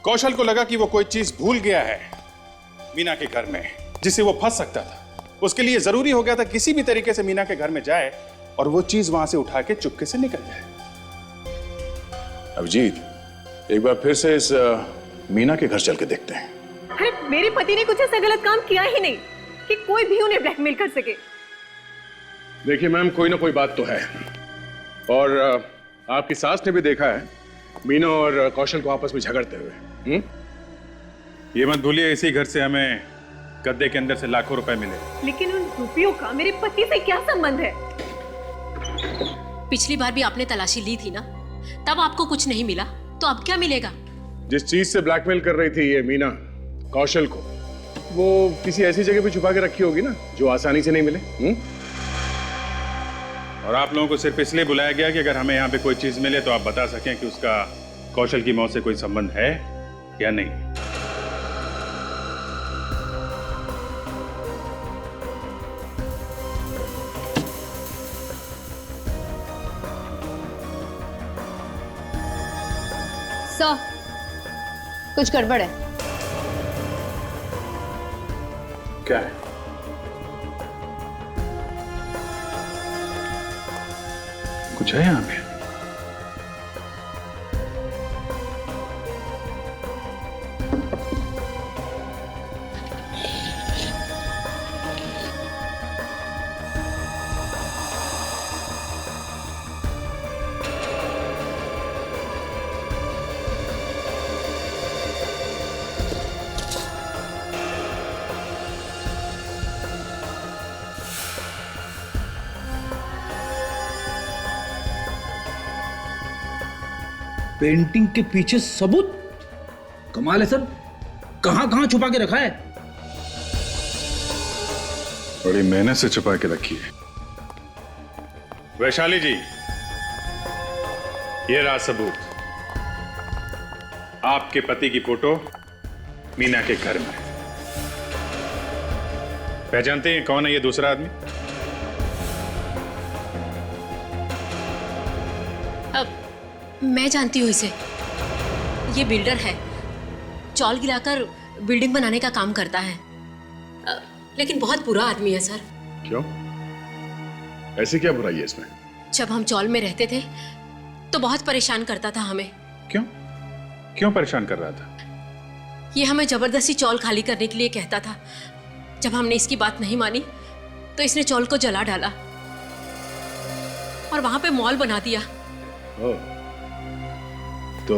कौशल को लगा कि वो कोई चीज भूल गया है मीना के घर में, जिससे वो फंस सकता था। उसके लिए जरूरी हो गया था किसी भी तरीके से मीना के घर में जाए और वो चीज वहां से उठा के चुपके से निकल जाए। अभिजीत, एक बार फिर से इस मीना के घर चल के देखते हैं। अरे मेरे पति ने कुछ ऐसा गलत काम किया ही नहीं कि कोई भी उन्हें ब्लैकमेल कर सके। देखिए मैम, कोई ना कोई बात तो है, और आपकी सास ने भी देखा है मीना और कौशल को आपस में झगड़ते हुए। ये मत भूलिए, इसी घर से हमें गद्दे के अंदर से लाखों रुपए मिले। लेकिन उन रुपयों का मेरे पति से क्या संबंध है? पिछली बार भी आपने तलाशी ली थी ना, तब आपको कुछ नहीं मिला, तो अब क्या मिलेगा? जिस चीज से ब्लैकमेल कर रही थी ये मीना कौशल को, वो किसी ऐसी जगह पे छुपा के रखी होगी ना जो आसानी से नहीं मिले। और आप लोगों को सिर्फ इसलिए बुलाया गया कि अगर हमें यहाँ पे कोई चीज मिले तो आप बता सकें कि उसका कौशल की मौत से कोई संबंध है या नहीं। सर, कुछ गड़बड़ है। क्या है? कुछ है यहाँ पे? पेंटिंग के पीछे सबूत? कमाल है सर, कहां कहां छुपा के रखा है? बड़ी मेहनत से छुपा के रखी है। वैशाली जी, ये रहा सबूत, आपके पति की फोटो मीना के घर में। पहचानते हैं कौन है ये दूसरा आदमी? मैं जानती हूँ इसे। ये बिल्डर है, चौल गिराकर बिल्डिंग बनाने का काम करता है, लेकिन बहुत बुरा आदमी है सर। क्यों? ऐसी क्या बुराई है इसमें? जब हम चौल में रहते थे तो बहुत परेशान करता था हमें। क्यों? क्यों परेशान कर रहा था? ये हमें जबरदस्ती चौल खाली करने के लिए कहता था। जब हमने इसकी बात नहीं मानी तो इसने चौल को जला डाला और वहां पे मॉल बना दिया। तो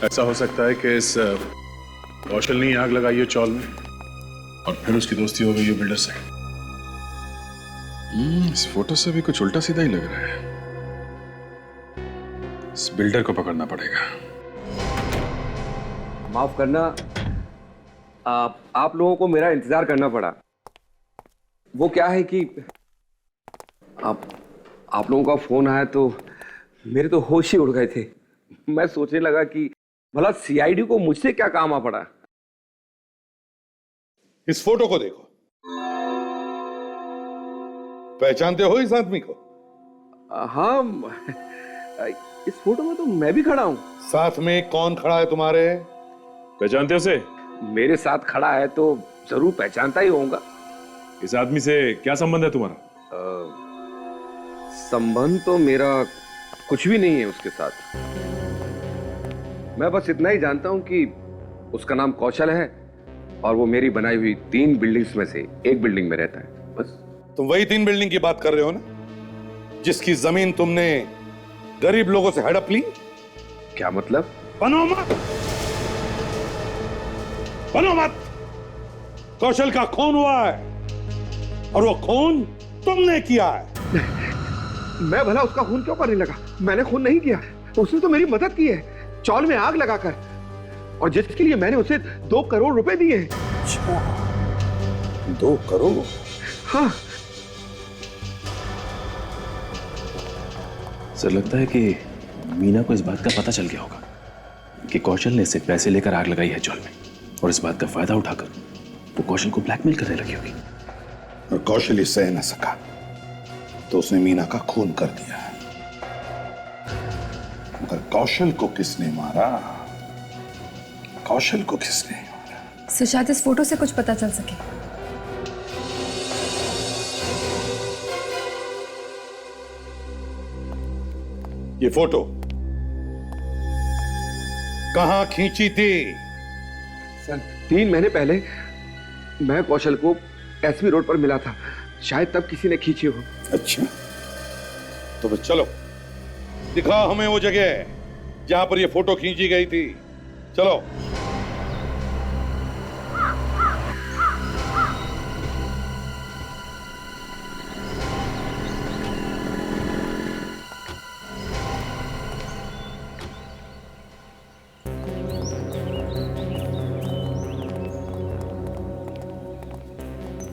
ऐसा हो सकता है कि इस कौशल ने आग लगाई है चौल में और फिर उसकी दोस्ती हो गई है बिल्डर से। इस फोटो से भी कुछ उल्टा सीधा ही लग रहा है। इस बिल्डर को पकड़ना पड़ेगा। माफ करना, आप लोगों को मेरा इंतजार करना पड़ा। वो क्या है कि आप लोगों का फोन आया तो मेरे तो होश ही उड़ गए थे। मैं सोचने लगा कि भला सीआईडी को मुझसे क्या काम आ पड़ा। इस फोटो को देखो, पहचानते हो इस आदमी को? हाँ, इस फोटो में तो मैं भी खड़ा हूं। साथ में कौन खड़ा है तुम्हारे? पहचानते हो उसे? मेरे साथ खड़ा है तो जरूर पहचानता ही होऊंगा। इस आदमी से क्या संबंध है तुम्हारा? संबंध तो मेरा कुछ भी नहीं है उसके साथ। मैं बस इतना ही जानता हूं कि उसका नाम कौशल है और वो मेरी बनाई हुई 3 बिल्डिंग्स में से एक बिल्डिंग में रहता है, बस। तुम वही 3 बिल्डिंग की बात कर रहे हो ना, जिसकी जमीन तुमने गरीब लोगों से हड़प ली? क्या मतलब? बनो मत, बनो मत। कौशल का खून हुआ है और वो खून तुमने किया है। मैं भला उसका खून क्यों करने लगा? मैंने खून नहीं किया। उसने तो मेरी मदद की है, चौल में आग लगाकर, और जिसके लिए मैंने उसे 2 करोड़ रुपए दिए। 2 करोड़? हाँ। सर, लगता है कि मीना को इस बात का पता चल गया होगा कि कौशल ने इससे पैसे लेकर आग लगाई है चौल में, और इस बात का फायदा उठाकर वो कौशल को ब्लैकमेल करने लगी होगी। और कौशल ये सह न सका तो उसने मीना का खून कर दिया। मगर कौशल को किसने मारा? कौशल को किसने मारा? सो शायद इस फोटो से कुछ पता चल सके। ये फोटो कहां खींची थी? सर 3 महीने पहले मैं कौशल को एसवी रोड पर मिला था, शायद तब किसी ने खींची हो। अच्छा, तो फिर चलो दिखाओ हमें वो जगह जहां पर ये फोटो खींची गई थी। चलो।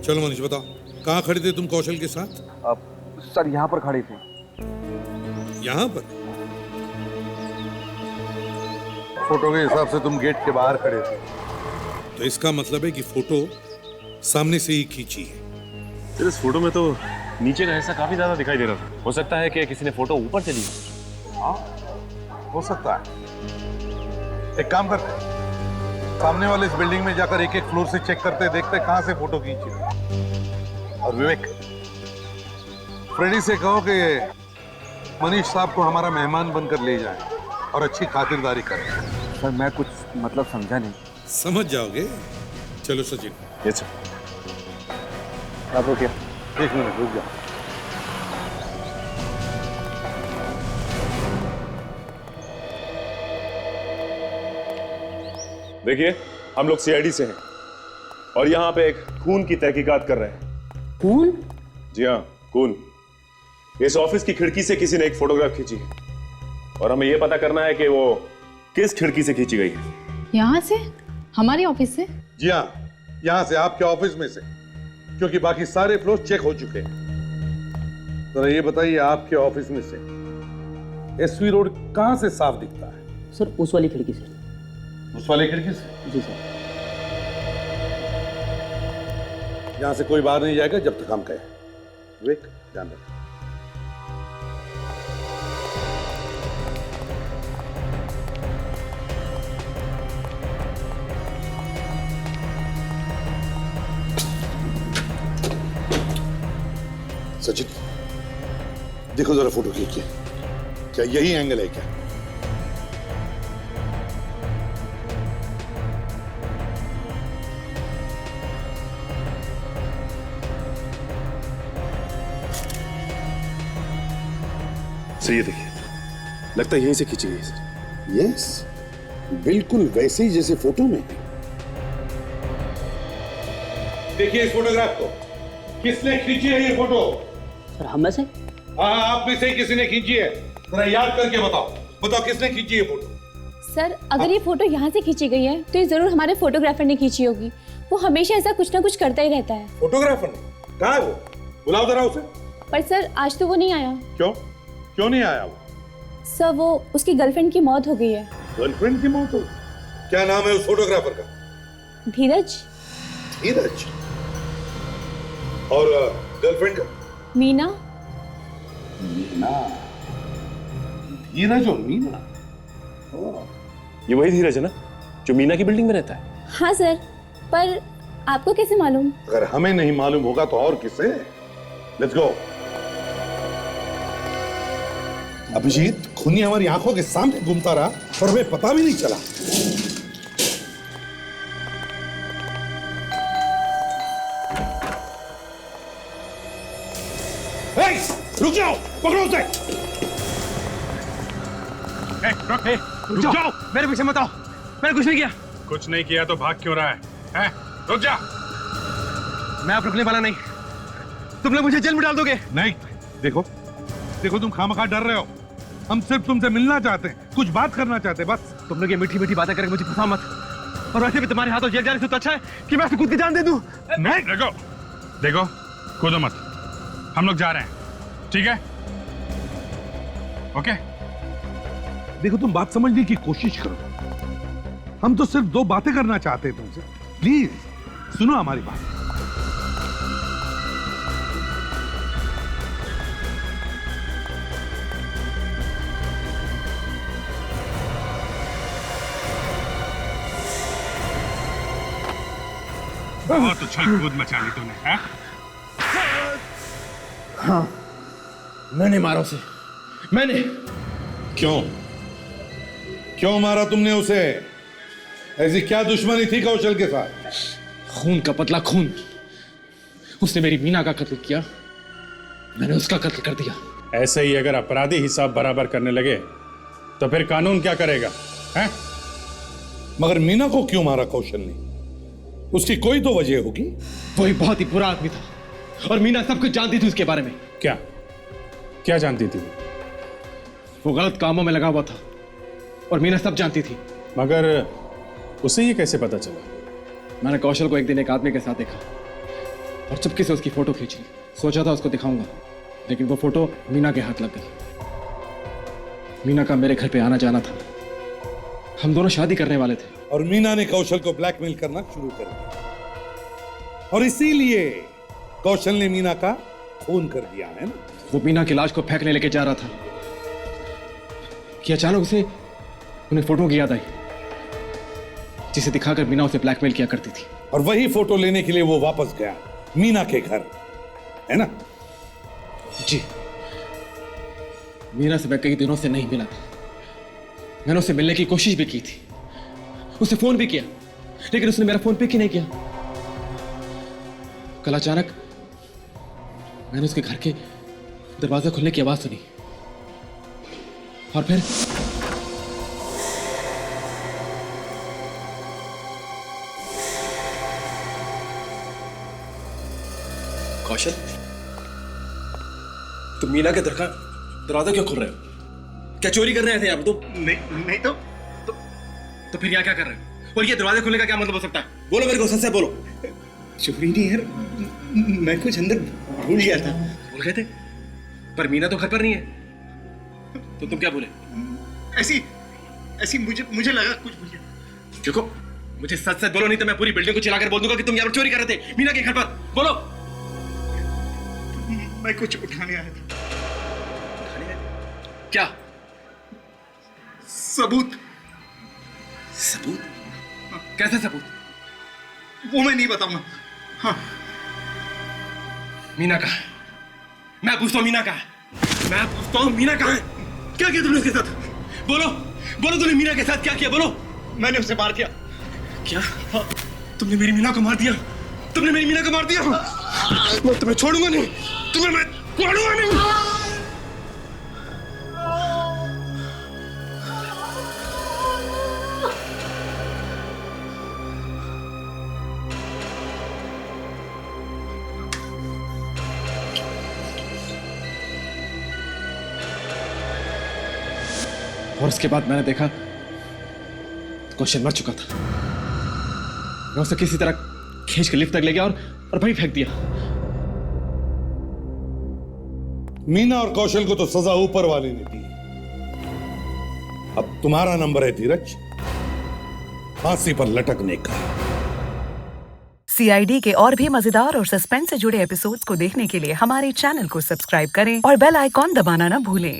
चलो मनीष बताओ, कहाँ खड़े थे तुम कौशल के साथ? सर यहाँ पर खड़े थे। यहाँ पर? फोटो के हिसाब से तुम गेट के बाहर खड़े थे, तो इसका मतलब है कि फोटो सामने से ही खींची है। सर इस फोटो में तो नीचे का हिस्सा काफी ज्यादा दिखाई दे रहा था। हो सकता है कि किसी ने फोटो ऊपर से ली। हाँ, हो सकता है। एक काम करते हैं, सामने वाले इस बिल्डिंग में जाकर एक एक फ्लोर से चेक करते देखते कहां से फोटो खींची। और विवेक, फ्रेडी से कहो कि मनीष साहब को हमारा मेहमान बनकर ले जाए और अच्छी खातिरदारी करें। सर मैं कुछ मतलब समझा नहीं। समझ जाओगे। चलो सचिन। Yes sir. आप रुकिए, 1 मिनट रुक जाओ। देखिए, हम लोग सीआईडी से हैं और यहाँ पे एक खून की तहकीकात कर रहे हैं। खून? जी हाँ, खून। इस ऑफिस की खिड़की से किसी ने एक फोटोग्राफ खींची है और हमें यह पता करना है कि वो किस खिड़की से खींची गई है। यहाँ से? हमारे ऑफिस से? जी हाँ, यहाँ से, आपके ऑफिस में से, क्योंकि बाकी सारे फ्लोर चेक हो चुके हैं। जरा ये बताइए, आपके ऑफिस में से एसवी रोड कहाँ से साफ दिखता है? सर उस वाली खिड़की से। उस वाली खिड़की से? जी सर। यहाँ से कोई बाहर नहीं जाएगा जब तक हम कहें। विवेक, ध्यान रखें। सचिन, देखो जरा फोटो खींच के, क्या यही एंगल है क्या? सर ये देखिए, लगता है यहीं से खींची गई सर। यस, बिल्कुल वैसे ही जैसे फोटो में। देखिए इस फोटोग्राफ को, किसने खींची है ये फोटो? सर हम में से? हाँ, आप में से ही किसी ने खींची है। जरा याद करके बताओ, बताओ किसने खींची है फोटो? सर अगर ये फोटो यहाँ से खींची गई है तो ये जरूर हमारे फोटोग्राफर ने खींची होगी। वो हमेशा ऐसा कुछ ना कुछ करता ही रहता है। फोटोग्राफर ने? कहाँ है वो? बुलाओ जरा उसे। पर सर आज तो वो नहीं आया। क्यों? क्यों नहीं आया वो? सर वो उसकी गर्लफ्रेंड की मौत हो गई है। गर्लफ्रेंड की मौत हो? क्या नाम है उस फोटोग्राफर का? धीरज। धीरज? और गर्लफ्रेंड का? मीना। मीना? धीरज और मीना? ये वही धीरज है ना जो मीना की बिल्डिंग में रहता है? हाँ सर, पर आपको कैसे मालूम? अगर हमें नहीं मालूम होगा तो और किसे? Let's go. अभिजीत, खूनी हमारी आंखों के सामने घूमता रहा और हमें पता भी नहीं चला। रुक जाओ, पकड़ो उसे। रुक जाओ, मेरे पीछे मत आओ, मैंने कुछ नहीं किया। कुछ नहीं किया तो भाग क्यों रहा है? रुक जा। मैं अब रुकने वाला नहीं। तुम लोग मुझे जेल में डाल दोगे। नहीं, देखो देखो, तुम खामखा डर रहे हो। हम सिर्फ तुमसे मिलना चाहते हैं, कुछ बात करना चाहते हैं, बस। तुम लोग ये मीठी मीठी बातें करके मुझे फंसा मत। और वैसे भी तुम्हारे हाथों जेल जाने से तो अच्छा है कि मैं खुद की जान दे दूं। नहीं, देखो देखो, कूदो मत, हम लोग जा रहे हैं, ठीक है? ओके? देखो, तुम बात समझने की कोशिश करो। हम तो सिर्फ 2 बातें करना चाहते हैं तुमसे। प्लीज सुनो हमारी बात। बहुत उछल कूद मचा ली तूने, हैं? हाँ, मैंने मारा उसे, मैंने। क्यों? क्यों मारा तुमने उसे? ऐसी क्या दुश्मनी थी कौशल के साथ? खून का पतला खून। उसने मेरी मीना का कत्ल किया, मैंने उसका कत्ल कर दिया। ऐसे ही अगर अपराधी हिसाब बराबर करने लगे तो फिर कानून क्या करेगा, हैं? मगर मीना को क्यों मारा कौशल ने? उसकी कोई तो वजह होगी। वो एक बहुत ही बुरा आदमी था और मीना सब कुछ जानती थी उसके बारे में। क्या क्या जानती थी? वो गलत कामों में लगा हुआ था और मीना सब जानती थी। मगर उसे ये कैसे पता चला? मैंने कौशल को एक दिन एक आदमी के साथ देखा और चुपके से उसकी फोटो खींच ली। सोचा था उसको दिखाऊंगा, लेकिन वो फोटो मीना के हाथ लग गई। मीना का मेरे घर पे आना जाना था, हम दोनों शादी करने वाले थे। और मीना ने कौशल को ब्लैकमेल करना शुरू कर दिया और इसीलिए कौशल ने मीना का खून कर दिया, है ना? वो मीना की लाश को फेंकने लेके जा रहा था कि अचानक उसे उन्हें फोटो की याद आई, जिसे दिखाकर मीना उसे ब्लैकमेल किया करती थी। और वही फोटो लेने के लिए वो वापस गया मीना के घर, है ना? जी। मीना से मैं कई दिनों से नहीं मिला था। मैंने उससे मिलने की कोशिश भी की थी, उसे फोन भी किया, लेकिन उसने मेरा फोन पिक ही नहीं किया। कल अचानक मैंने उसके घर के दरवाजा खुलने की आवाज सुनी और फिर कौशल, तुम मीना के दरवाजा क्यों खोल रहे हो? क्या चोरी करने आए थे आप? तुम नहीं तो फिर यहाँ क्या कर रहे हो? और ये दरवाजे खोलने का क्या मतलब हो सकता है? बोलो मेरे को, सच से बोलो। चोरी नहीं यार, मैं कुछ अंदर भूल गया था। भूल गए थे? पर मीना तो घर पर नहीं है, तो तुम क्या बोले? ऐसी मुझे लगा कुछ भूल गया। देखो, मुझे सच सच बोलो, नहीं तो मैं पूरी बिल्डिंग को चिल्लाकर बोल दूंगा कि तुम यहाँ पर चोरी कर रहे थे मीना के घर पर। बोलो। मैं कुछ उठाने आया था। क्या? सबूत। सबूत? कैसा सबूत? वो मैं नहीं बताऊंगा। हाँ। मीना कहाँ है? मैं पूछता हूँ मीना कहाँ है? मैं पूछता हूँ मीना कहाँ है? क्या किया तुमने उसके साथ? बोलो, बोलो तुमने मीना के साथ क्या किया? बोलो। मैंने उसे मार दिया। क्या? हाँ। तुमने मेरी मीना को मार दिया? तुमने मेरी मीना को मार दिया? मैं तुम्हें छोड़ूंगा नहीं, तुम्हें मैं छोड़ूंगा नहीं। और उसके बाद मैंने देखा कौशल मर चुका था। मैं उसे किसी तरह खींच के लिफ्ट तक ले गया और वहीं फेंक दिया। मीना और कौशल को तो सजा ऊपर वाले ने दी। अब तुम्हारा नंबर है धीरज, फांसी पर लटकने का। CID के और भी मजेदार और सस्पेंस से जुड़े एपिसोड्स को देखने के लिए हमारे चैनल को सब्सक्राइब करें और बेल आइकॉन दबाना ना भूलें।